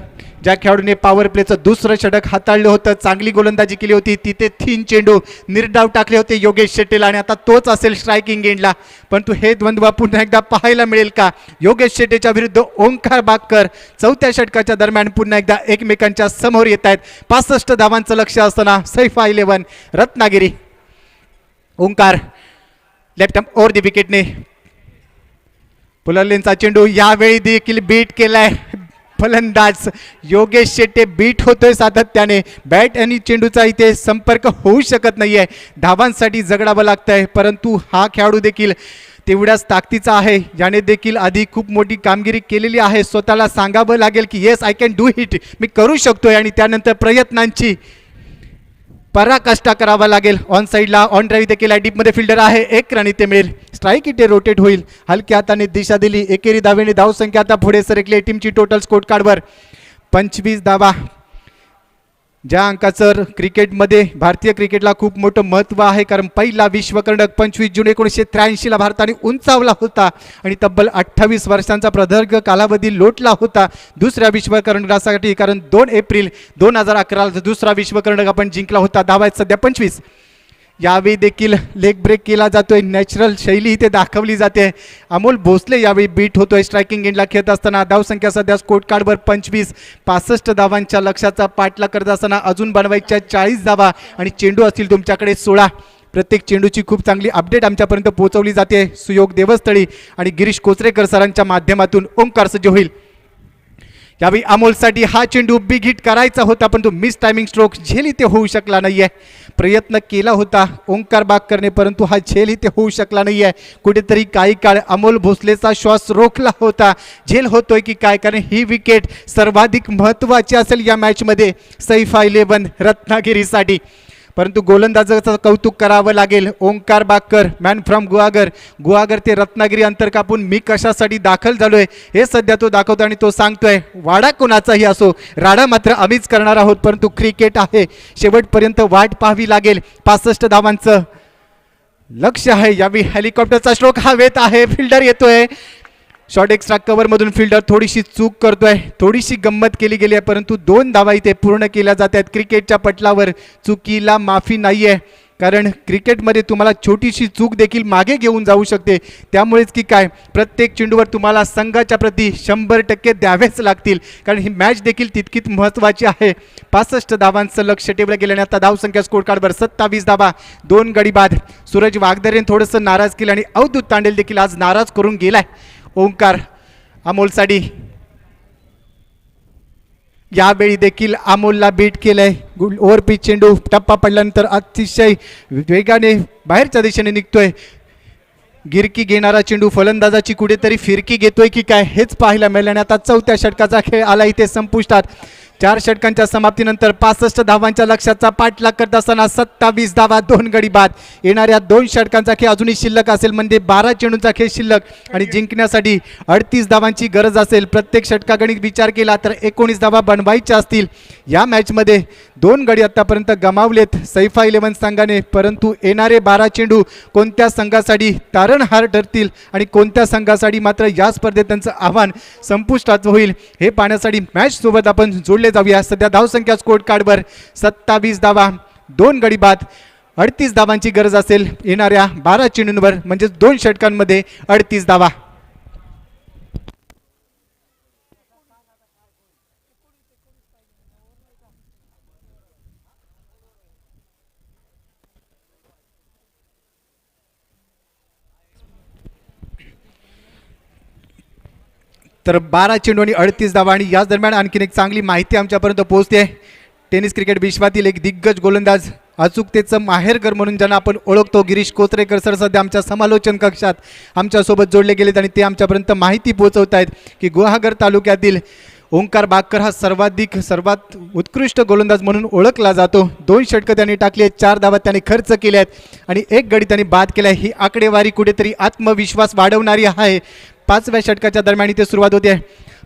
ज्या खेळाडूने पॉवर प्लेचं दुसरं षटक हाताळलं होतं, चांगली गोलंदाजी केली होती, तिथे 3 चेंडू निर्धाव टाकले होते योगेश शेट्टीला, आणि आता तोच असेल स्ट्रायकिंग एंडला. परंतु हे द्वंद्व पुन्हा एकदा पाहायला मिळेल का? योगेश शेट्टीच्या विरुद्ध ओंकार बागकर 4थ्या षटकाच्या दरम्यान पुन्हा एकदा एकमेकांच्या समोर येत आहेत. 65 धावांचं लक्ष असताना सैफा 11 रत्नागिरी. ओंकार लेफ्ट आर्म ओव्हर द विकेटने पुलरलेनचा चेंडू यावेळी देखील बीट केलाय. फलंदाज योगेश शेट्टे बीट होतोय सातत्याने. बॅट आणि चेंडूचा इथे संपर्क होऊ शकत नाहीये. धावांसाठी झगडावं लागतंय, परंतु हा खेळाडू देखील तेवढ्याच ताकदीचा आहे. याने देखील आधी खूप मोठी कामगिरी केलेली आहे. स्वतःला सांगावं लागेल की yes I can do it, मी करू शकतोय, आणि त्यानंतर प्रयत्नांची पराकाष्ठा करावा लागेल. ऑन साईडला ऑन ड्राईव्ह देखील डीपमध्ये फिल्डर आहे. 1 रन इथे मिळेल. स्ट्राईक इथे रोटेट होईल. हलक्या हाताने दिशा दिली. एकेरी धावेने धावसंख्या आता पुढे सरकली. टीमची टोटल स्कोर कार्डवर 25 धावा. ज्या अंकाचं क्रिकेटमध्ये भारतीय क्रिकेटला खूप मोठं महत्त्व आहे, कारण पहिला विश्वकर्णक 25 जून 1983 भारताने उंचावला होता आणि तब्बल 28 वर्षांचा प्रदीर्घ कालावधी लोटला होता दुसऱ्या विश्वकर्णकासाठी, कारण 2 एप्रिल 2011 दुसरा विश्वकर्णक आपण जिंकला होता. धावा आहेत सध्या 25. यावेळी देखील लेग ब्रेक केला जातोय. नॅचरल शैली इथे दाखवली जाते. अमोल भोसले यावेळी बीट होतोय स्ट्रायकिंग एंडला खेळत असताना. धावसंख्या सध्या स्कोर कार्डवर 25. 65 धावांच्या लक्ष्याचा पाठलाग करत असताना अजून बनवायच्या 40 धावा आणि चेंडू असतील तुमच्याकडे 16. प्रत्येक चेंडूची खूप चांगली अपडेट आमच्यापर्यंत पोहोचवली जाते सुयोग देवस्थळी आणि गिरीश कोचरेकर सरांच्या माध्यमातून. ओंकार सज्ज होईल. यावेळी अमोलसाठी हा चेंडू बिग हिट करायचा होता पण तो मिस टायमिंग स्ट्रोक झेल इथे होऊ शकला नाहीये. प्रयत्न केला होता ओंकार बागकरने परंतु हा झेल इथे होऊ शकला नाहीये. कुठेतरी काही काळ अमोल भोसलेचा श्वास रोखला होता. झेल होतोय की काय, कारण ही विकेट सर्वाधिक महत्त्वाची असेल या मॅचमध्ये सैफा 11 रत्नागिरीसाठी. परंतु गोलंदाजाचं कौतुक करावं लागेल. ओंकार बागकर मॅन फ्रॉम गुहागर ते रत्नागिरी अंतर कापून मी कशासाठी दाखल झालोय हे सध्या तो दाखवतो आणि तो सांगतोय वाडा कोणाचाही असो राडा मात्र आम्हीच करणार आहोत. परंतु क्रिकेट आहे, शेवटपर्यंत वाट पाहावी लागेल. 65 धावांचं लक्ष आहे. यावेळी हेलिकॉप्टरचा स्ट्रोक हवेत आहे. फिल्डर येतोय. शॉर्ट एक्स्ट्रा कव्हरमधून फिल्डर थोडीशी चूक करतोय. थोडीशी गंमत केली गेली आहे परंतु 2 धावा इथे पूर्ण केल्या जात आहेत. क्रिकेटच्या पटलावर चुकीला माफी नाही आहे, कारण क्रिकेटमध्ये तुम्हाला छोटीशी चूक देखील मागे घेऊन जाऊ शकते. त्यामुळेच की काय प्रत्येक चेंडूवर तुम्हाला संघाच्या प्रती 100% द्यावेच लागतील, कारण ही मॅच देखील तितकीच महत्त्वाची आहे. 65 धावांचं लक्ष ठेवलं गेलं आणि आता धावसंख्या स्कोर कार्डवर 27 धावा 2 गडी बाद. सूरज वागदरेने थोडंसं नाराज केलं आणि अवधूत तांडेल देखील आज नाराज करून गेलाय. ओंकार अमोलसाठी यावेळी देखील अमोलला बीट केलंय. ओव्हरपिच चेंडू टप्पा पडल्यानंतर अतिशय वेगाने बाहेरच्या दिशेने निघतोय. गिरकी घेणारा चेंडू फलंदाजाची कुठेतरी फिरकी घेतोय की काय हेच पाहायला मिळालं आणि आता 4थ्या षटकाचा खेळ आला इथे संपुष्टात. 4 षटकांच्या समाप्तीनंतर 65 धावांच्या लक्ष्याचा पाठलाग करत असताना 27 धावा 2 गडी बाद. येणाऱ्या 2 षटकांचा खेळ अजूनही शिल्लक असेल, म्हणजे 12 चेंडूंचा खेळ शिल्लक आणि जिंकण्यासाठी 38 धावांची गरज असेल. प्रत्येक षटकागणित विचार केला तर 19 धावा बनवायच्या असतील. या मॅचमध्ये 2 गडी आतापर्यंत गमावलेत सैफा 11 संघाने, परंतु येणारे 12 चेंडू कोणत्या संघासाठी तारणहार ठरतील आणि कोणत्या संघासाठी मात्र या स्पर्धेत त्यांचं आव्हान संपुष्टात होईल हे पाहण्यासाठी मॅच सोबत आपण जोडले जाऊया. सध्या धावसंख्या स्कोर कार्डवर 27 धावा 2 गडी बाद. 38 धावांची गरज असेल येणाऱ्या 12 चेंडूंवर, म्हणजे 2 षटकांमध्ये 38 धावा. तर 12 चेंडू आणि 38 धावा. आणि याच दरम्यान आणखीन एक चांगली माहिती आमच्यापर्यंत पोहोचते. टेनिस क्रिकेट विश्वातील एक दिग्गज गोलंदाज, अचूकतेचं माहेरघर म्हणून ज्यांना आपण ओळखतो, गिरीश कोचरेकर सर सध्या आमच्या समालोचन कक्षात आमच्यासोबत जोडले गेलेत आणि ते आमच्यापर्यंत माहिती पोहोचवत आहेत की गुहागर तालुक्यातील ओंकार बागकर हा सर्वात उत्कृष्ट गोलंदाज म्हणून ओळखला जातो. 2 षटकं त्यांनी टाकली आहेत, 4 धावा त्यांनी खर्च केल्या आहेत आणि 1 गडी त्यांनी बाद केला. ही आकडेवारी कुठेतरी आत्मविश्वास वाढवणारी आहे. 5व्या षटकाच्या दरम्यान इथे सुरुवात होते.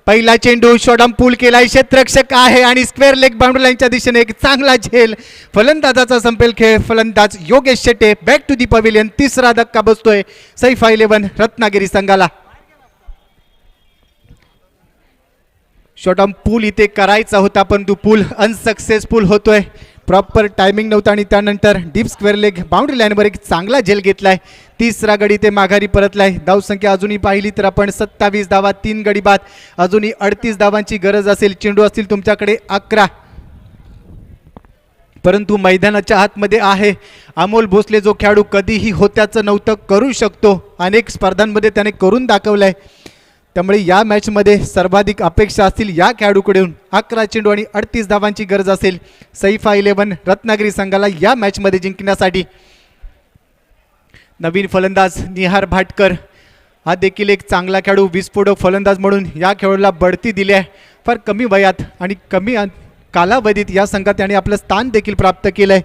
पहिला चेंडू शॉर्टम पूल केलाय, क्षेत्ररक्षक आहे आणि स्क्वेअर लेग बाउंड्री लाईनच्या दिशेने एक चांगला झेल. फलंदाजाचा संपेल खेळ. फलंदाज Yogesh Shette back to the pavilion. 3रा धक्का बसतोय सैफा 11 रत्नागिरी संघाला. शॉर्टम पूल इथे करायचा होता पण तो पूल अनसक्सेसफुल होतोय. प्रॉपर टायमिंग नव्हता आणि त्यानंतर डीप स्क्वेअर लेग बाउंड्री लाईनवर एक चांगला झेल घेतलाय. 3रा गडी ते माघारी परतलाय. धावसंख्या अजूनही पाहिली तर आपण 27 धावा 3 गडी बाद. अजूनही 38 धावांची गरज असेल. चेंडू असतील तुमच्याकडे 11, परंतु मैदानाच्या आतमध्ये आहे. अमोल भोसले जो खेळाडू कधीही होत्याचं नव्हतं करू शकतो, अनेक स्पर्धांमध्ये त्याने करून दाखवलंय. त्यामुळे या मॅचमध्ये सर्वाधिक अपेक्षा असतील या खेळाडूकडून. 11 चेंडू आणि 38 धावांची गरज असेल सैफा 11 रत्नागिरी संघाला या मॅचमध्ये जिंकण्यासाठी. नवीन फलंदाज निहार भाटकर हा देखील एक चांगला खेळाडू, विस्फोटक फलंदाज म्हणून या खेळाडूला बढती दिली आहे. फार कमी वयात आणि कमी कालावधीत या संघात त्याने आपलं स्थान देखील प्राप्त केलं आहे.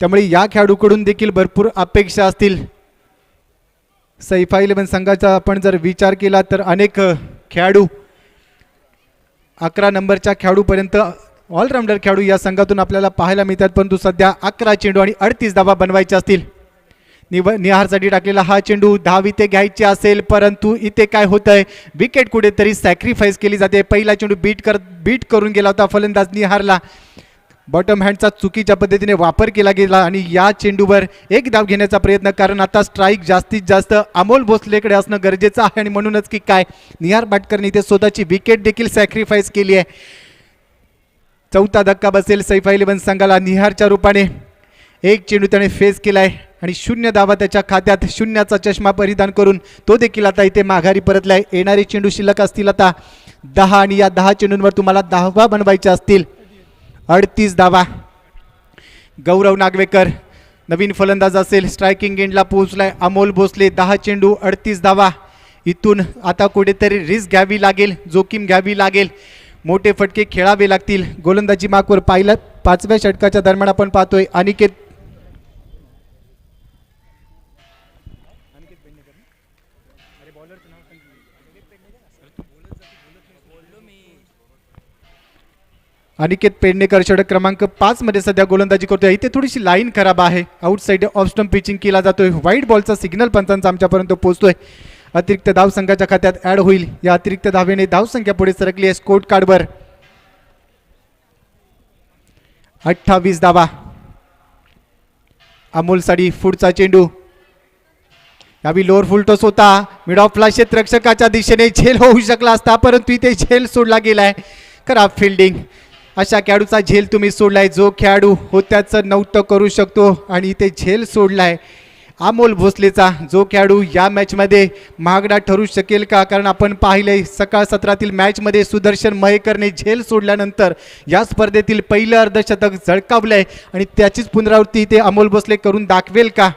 त्यामुळे या खेळाडूकडून देखील भरपूर अपेक्षा असतील. सैफा 11 संघाचा आपण जर विचार केला तर अनेक खेळाडू 11 नंबरच्या खेळाडूपर्यंत ऑलराऊंडर खेळाडू या संघातून आपल्याला पाहायला मिळतात, परंतु सध्या 11 चेंडू आणि 38 धावा बनवायचे असतील. निहारसाठी टाकलेला हा चेंडू धाव इथे घ्यायची असेल, परंतु इथे काय होतंय, विकेट कुठेतरी सॅक्रिफाईस केली जाते. पहिला चेंडू बीट करून गेला होता फलंदाज निहारला. बॉटम हँडचा चुकीच्या पद्धतीने वापर केला गेला आणि या चेंडूवर एक धाव घेण्याचा प्रयत्न, कारण आता स्ट्राईक जास्तीत जास्त अमोल भोसलेकडे असणं गरजेचं आहे आणि म्हणूनच की काय निहार भाटकरने इथे स्वतःची विकेट देखील सॅक्रिफाईस केली आहे. 4था धक्का बसेल सैफा 11 संघाला निहारच्या रूपाने. एक चेंडू त्याने फेस केलाय आणि 0 धावा त्याच्या खात्यात. 0चा चष्मा परिधान करून तो देखील आता इथे माघारी परतलाय. येणारे चेंडू शिल्लक असतील आता 10 आणि या 10 चेंडूंवर तुम्हाला धावा बनवायच्या असतील. 38 धावा. गौरव नागवेकर नवीन फलंदाज असेल. स्ट्रायकिंग एंडला पोहोचलाय. अमोल भोसले 10 चेंडू 38 धावा. इथून आता कुठेतरी रिस्क घ्यावी लागेल, जोखीम घ्यावी लागेल, मोठे फटके खेळावे लागतील. गोलंदाजी मार्कवर पाहिलं 5व्या षटकाच्या दरम्यान आपण पाहतोय अनिकेत पेडणेकर षटक क्रमांक 5 मध्ये सध्या गोलंदाजी करतोय. इथे थोडीशी लाईन खराब आहे. आउटसाइड ऑफ स्टंप पिचिंग केला जातोय. व्हाईट बॉलचा सिग्नल पंचांचा आमच्यापर्यंत पोहोचतोय. अतिरिक्त धाव संघाच्या खात्यात ऍड होईल. या अतिरिक्त धावेने धाव संख्या पुढे सरकली आहे स्कोर कार्डवर. 28 धावा. अमोल साडी पुढचा चेंडू. यावी लोअर फुल टॉस होता. मिड ऑफ ला क्षेत्ररक्षकाच्या दिशेने झेल होऊ शकला असता, परंतु इथे झेल सोडला गेलाय. खराब फिल्डिंग. अशा खेळाडूचा झेल तुम्ही सोडलाय जो खेळाडू होत्याचं नव्हतं करू शकतो आणि इथे झेल सोडलाय अमोल भोसलेचा, जो खेळाडू या मॅचमध्ये महागडा ठरू शकेल का? कारण आपण पाहिलंय सकाळ सत्रातील मॅचमध्ये सुदर्शन मयेकरने झेल सोडल्यानंतर या स्पर्धेतील पहिलं अर्धशतक झळकावलंय आणि त्याचीच पुनरावृत्ती इथे अमोल भोसले करून दाखवेल का?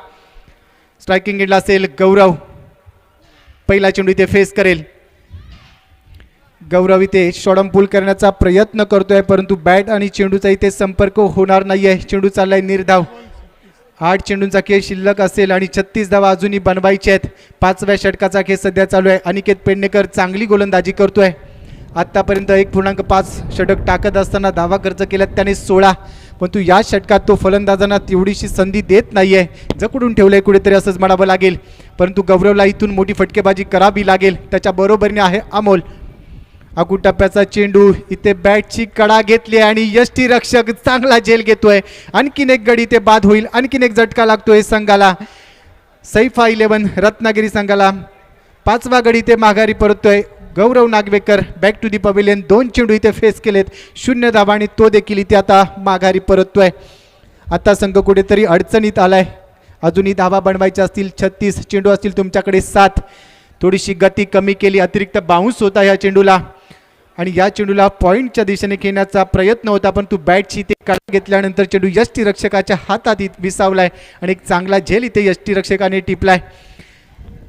स्ट्रायकिंग एंडला असेल गौरव. पहिला चेंडू इथे फेस करेल. गौरव इथे शॉर्टम पुल करण्याचा प्रयत्न करतोय, परंतु बॅट आणि चेंडूचा इथे संपर्क होणार नाहीये. चेंडू चाललाय निर्धाव. 8 चेंडूंचा खेळ शिल्लक असेल आणि 36 धावा अजूनही बनवायचे आहेत. 5व्या षटकाचा खेळ सध्या चालू आहे. अनिकेत पेडणेकर चांगली गोलंदाजी करतोय. आतापर्यंत 1.5 षटक टाकत असताना धावा खर्च केल्यात त्याने 16, परंतु या षटकात तो फलंदाजांना तेवढीशी संधी देत नाहीये. जकडून ठेवलंय कुठेतरी असंच म्हणावं लागेल, परंतु गौरवला इथून मोठी फटकेबाजी करावी लागेल. त्याच्या बरोबरीने आहे अमोल. अगू टप्प्याचा चेंडू. इथे बॅटची कडा घेतली आणि यष्टीरक्षक चांगला झेल घेतोय. आणखीन एक गडी इथे बाद होईल. आणखीन एक झटका लागतोय संघाला. सैफा 11 रत्नागिरी संघाला 5वा गडी इथे माघारी परततोय. Gaurav Nagvekar back to the pavilion. 2 चेंडू इथे फेस केलेत. 0 धावा आणि तो देखील इथे आता माघारी परततोय. आता संघ कुठेतरी अडचणीत आलाय. अजूनही धावा बनवायच्या असतील. 36 चेंडू असतील तुमच्याकडे 7. थोडीशी गती कमी केली. अतिरिक्त बाउन्स होता या चेंडूला आणि या चेंडूला पॉईंटच्या दिशेने खेळण्याचा प्रयत्न होता, पण तू बॅटची इथे कडा घेतल्यानंतर चेंडू यष्टीरक्षकाच्या हातात विसावलाय आणि एक चांगला झेल इथे यष्टीरक्षकाने टिपलाय.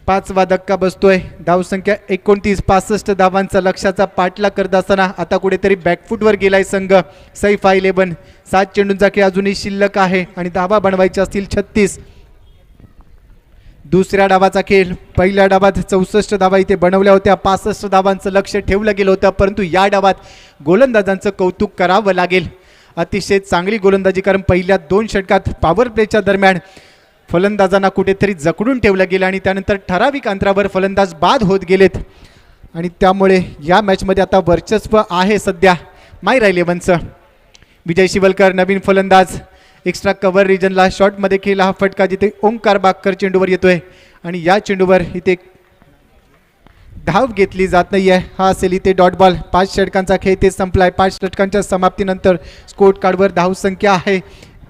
5वा धक्का बसतोय. धावसंख्या 29. 65 धावांचा लक्ष्याचा पाठलाग करत असताना आता कुठेतरी बॅकफुटवर गेलाय संघ. सैफा 11. 7 चेंडूंचा खेळ अजूनही शिल्लक आहे आणि धावा बनवायच्या असतील 36. दुसऱ्या डावाचा खेळ. पहिल्या डावात 64 धावा इथे बनवल्या होत्या. 65 धावांचं लक्ष ठेवलं गेलं होतं, परंतु या डावात गोलंदाजांचं कौतुक करावं लागेल. अतिशय चांगली गोलंदाजी, कारण पहिल्या 2 षटकात पॉवर प्लेच्या दरम्यान फलंदाजांना कुठेतरी जकडून ठेवलं गेलं आणि त्यानंतर ठराविक अंतरावर फलंदाज बाद होत गेलेत आणि त्यामुळे या मॅचमध्ये आता वर्चस्व आहे सध्या मायरा 11चं. विजय शिवलकर नवीन फलंदाज. एक्स्ट्रा कव्हर रिजनला शॉर्टमध्ये खेळला हा फटका, जिथे ओंकार बागकर चेंडूवर येतोय आणि या चेंडूवर इथे धाव घेतली जात नाहीये. हा असेल इथे डॉट बॉल. 5 षटकांचा खेळ ते संपलाय. 5 षटकांच्या समाप्तीनंतर स्कोर कार्डवर धाव संख्या आहे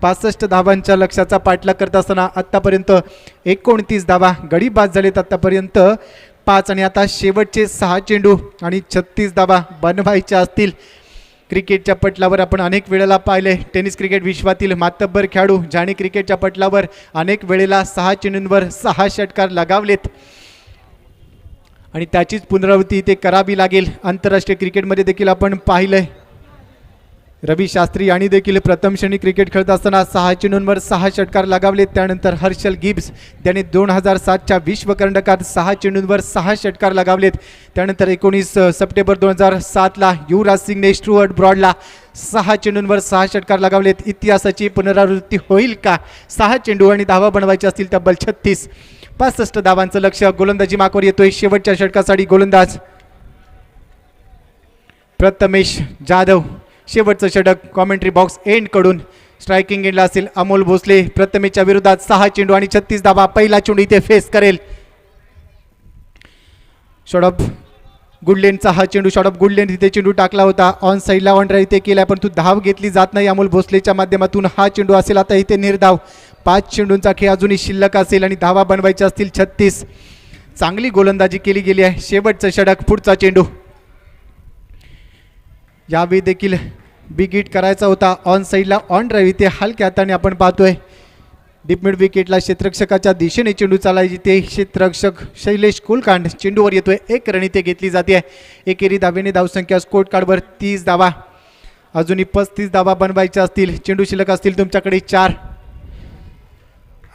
65 धावांच्या लक्ष्याचा पाठलाग करत असताना आत्तापर्यंत 29 धावा गडी बाद झालेत आत्तापर्यंत 5 आणि आता शेवटचे 6 चेंडू आणि 36 धावा बनवायच्या असतील. क्रिकेटच्या पटलावर आपण अनेक वेळेला पाहिले, टेनिस क्रिकेट विश्वातील मातब्बर खेळाडू ज्याने क्रिकेटच्या पटलावर अनेक वेळेला 6 चेंडूंवर 6 षटकार लगावलेत आणि त्याचीच पुनरावृत्ती इथे करावी लागेल. आंतरराष्ट्रीय क्रिकेटमध्ये देखील आपण पाहिलंय, रवी शास्त्री यांनी देखील प्रथम श्रेणी क्रिकेट खेळत असताना 6 चेंडूंवर 6 षटकार लगावलेत. त्यानंतर हर्षल गिब्स त्याने 2007च्या विश्वकरंडकात 6 चेंडूंवर 6 षटकार लगावलेत. त्यानंतर 19 सप्टेंबर 2007ला युवराज सिंगने स्टुअर्ट ब्रॉडला 6 चेंडूंवर 6 षटकार लगावलेत. इतिहासाची पुनरावृत्ती होईल का? 6 चेंडू आणि धावा बनवायचे असतील तब्बल 36. 65 धावांचं लक्ष गोलंदाजी मार्कवर येतोय. शेवटच्या षटकासाठी गोलंदाज प्रथमेश जाधव. शेवटचं षटक कॉमेंट्री बॉक्स एंड कडून. स्ट्रायकिंग एंडला असेल अमोल भोसले. प्रथमेशच्या विरोधात 6 चेंडू आणि 36 धावा. पहिला चेंडू इथे फेस करेल. शॉर्ट ऑफ गुडलेनचा हा चेंडू, शॉट ऑफ गुडलेन, तिथे चेंडू टाकला होता ऑन साईडला, ऑन ड्राईव्ह इथे केला, परंतु धाव घेतली जात नाही. अमोल भोसलेच्या माध्यमातून हा चेंडू असेल आता इथे निर्धाव. 5 चेंडूंचा खेळ अजूनही शिल्लक असेल आणि धावा बनवायच्या असतील 36. चांगली गोलंदाजी केली गेली आहे. शेवटचं षटक, पुढचा चेंडू. यावेळी देखील बिग हिट करायचा होता ऑन साईडला, ऑन ड्राईव्ह इथे हलक्या हाताने आपण पाहतोय. डीप मिड विकेटला क्षेत्ररक्षकाच्या दिशेने चेंडू चालायची, ते क्षेत्ररक्षक शैलेश कुलकांड चेंडूवर येतोय. 1 रन इथे घेतली जाते. एकेरी धावेने धावसंख्या स्कोर कार्डवर 30 धावा, अजूनही 35 धावा बनवायच्या असतील. चेंडू शिल्लक असतील तुमच्याकडे 4.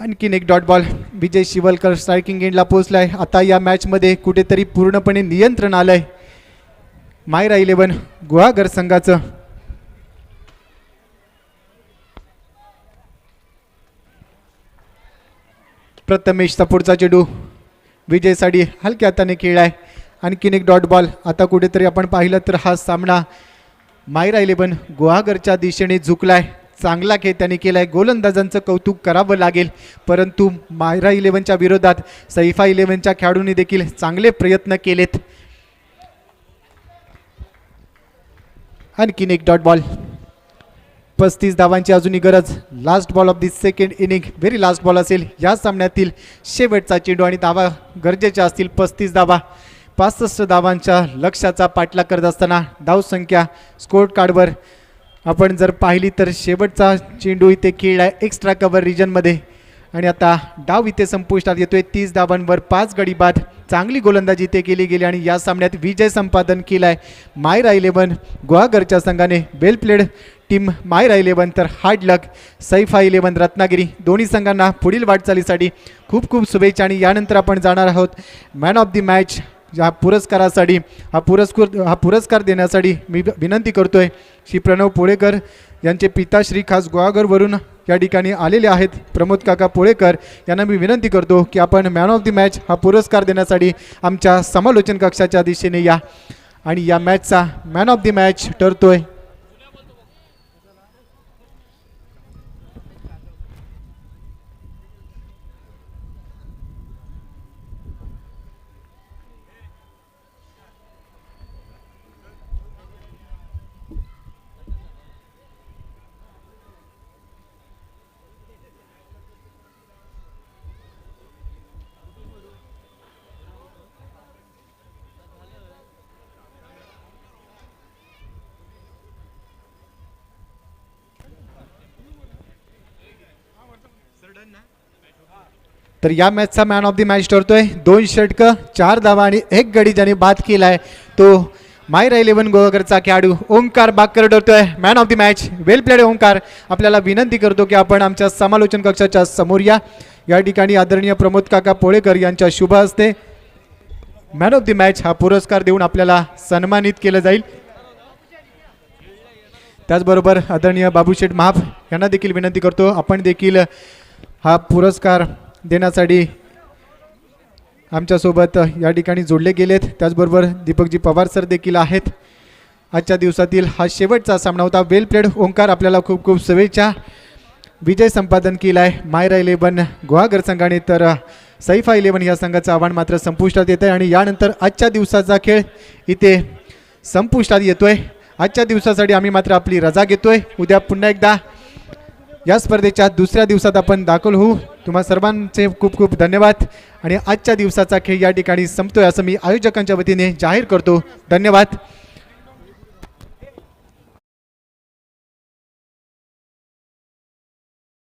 आणखीन एक डॉट बॉल. विजय शिवलकर स्ट्रायकिंग एंडला पोहोचलाय. आता या मॅचमध्ये कुठेतरी पूर्णपणे नियंत्रण आलंय मायरा 11 गुहागर संघाचं. प्रथमेशचा पुढचा चेंडू विजयसाठी हलक्या हाताने खेळलाय. आणखीन एक डॉट बॉल. आता कुठेतरी आपण पाहिलं तर हा सामना मायरा 11 गुहागरच्या दिशेने झुकलाय. चांगला खेळ त्यांनी केलाय. गोलंदाजांचं कौतुक करावं लागेल, परंतु मायरा 11च्या विरोधात सैफा 11च्या खेळाडूंनी देखील चांगले प्रयत्न केलेत. आणखीन एक डॉट बॉल. 35 धावांची अजूनही गरज. Last ball of the second inning, very last ball असेल या सामन्यातील. शेवटचा चेंडू आणि धावा गरजेच्या असतील 35 धावा. 65 धावांच्या लक्ष्याचा पाठलाग करत असताना धावसंख्या स्कोर कार्डवर आपण जर पाहिली तर शेवटचा चेंडू इथे खेळलाय एक्स्ट्रा कव्हर रिजनमध्ये आणि आता डाव इथे संपुष्टात येतोय. 30 धावांवर 5 गडी बाद. चांगली गोलंदाजी इथे केली गेली आणि या सामन्यात विजय संपादन केलाय मायरा 11 गुहागरच्या संघाने. वेल प्लेड टीम मायरा 11, तर हार्ड लक सैफा 11 रत्नागिरी. दोन्ही संघांना पुढील वाटचालीसाठी खूप खूप शुभेच्छा. आणि यानंतर आपण जाणार आहोत मॅन ऑफ दी मॅच या पुरस्कारासाठी. हा पुरस्कार देण्यासाठी मी विनंती करतोय श्री प्रणव पोळेकर यांचे पिताश्री खास गुहागरवरून या ठिकाणी आलेले आहेत. प्रमोद काका पोळेकर यांना मी विनंती करतो की आपण मॅन ऑफ दी मॅच हा पुरस्कार देण्यासाठी आमच्या समालोचन कक्षाच्या दिशेने या. आणि या मॅचचा मॅन ऑफ दी मॅच ठरतोय तर या मॅचचा मॅन ऑफ दी मॅच ठरतोय 2 षटकं 4 धावा आणि 1 गडी ज्याने बाद केलाय तो मायरा 11 गोवागरचा खेळाडू ओंकार बाकर ठरतोय man of the match. Well played Omkar. आपल्याला विनंती करतो की आपण आमच्या समालोचन कक्षाच्या समोर या ठिकाणी आदरणीय प्रमोद काका पोळेकर यांच्या शुभ हस्ते मॅन ऑफ दी मॅच हा पुरस्कार देऊन आपल्याला सन्मानित केलं जाईल. त्याचबरोबर आदरणीय बाबूशेठ महाप यांना देखील विनंती करतो आपण देखील हा पुरस्कार देण्यासाठी आमच्यासोबत या ठिकाणी जोडले गेलेत. त्याचबरोबर दीपकजी पवार सर देखील आहेत. आजच्या दिवसातील हा शेवटचा सामना होता. Well played Omkar. आपल्याला खूप खूप शुभेच्छा. विजय संपादन केला आहे मायरा 11 गुहागर संघाने, तर सैफा 11 या संघाचं आव्हान मात्र संपुष्टात येत आहे आणि यानंतर आजच्या दिवसाचा खेळ इथे संपुष्टात येतोय. आजच्या दिवसासाठी आम्ही मात्र आपली रजा घेतोय. उद्या पुन्हा एकदा या स्पर्धेच्या दुसऱ्या दिवसात आपण दाखल होऊ. तुम्हा सर्वांचे खूप खूप धन्यवाद. आणि आजच्या दिवसाचा खेळ या ठिकाणी संपतोय असं मी आयोजकांच्या वतीने जाहीर करतो. धन्यवाद.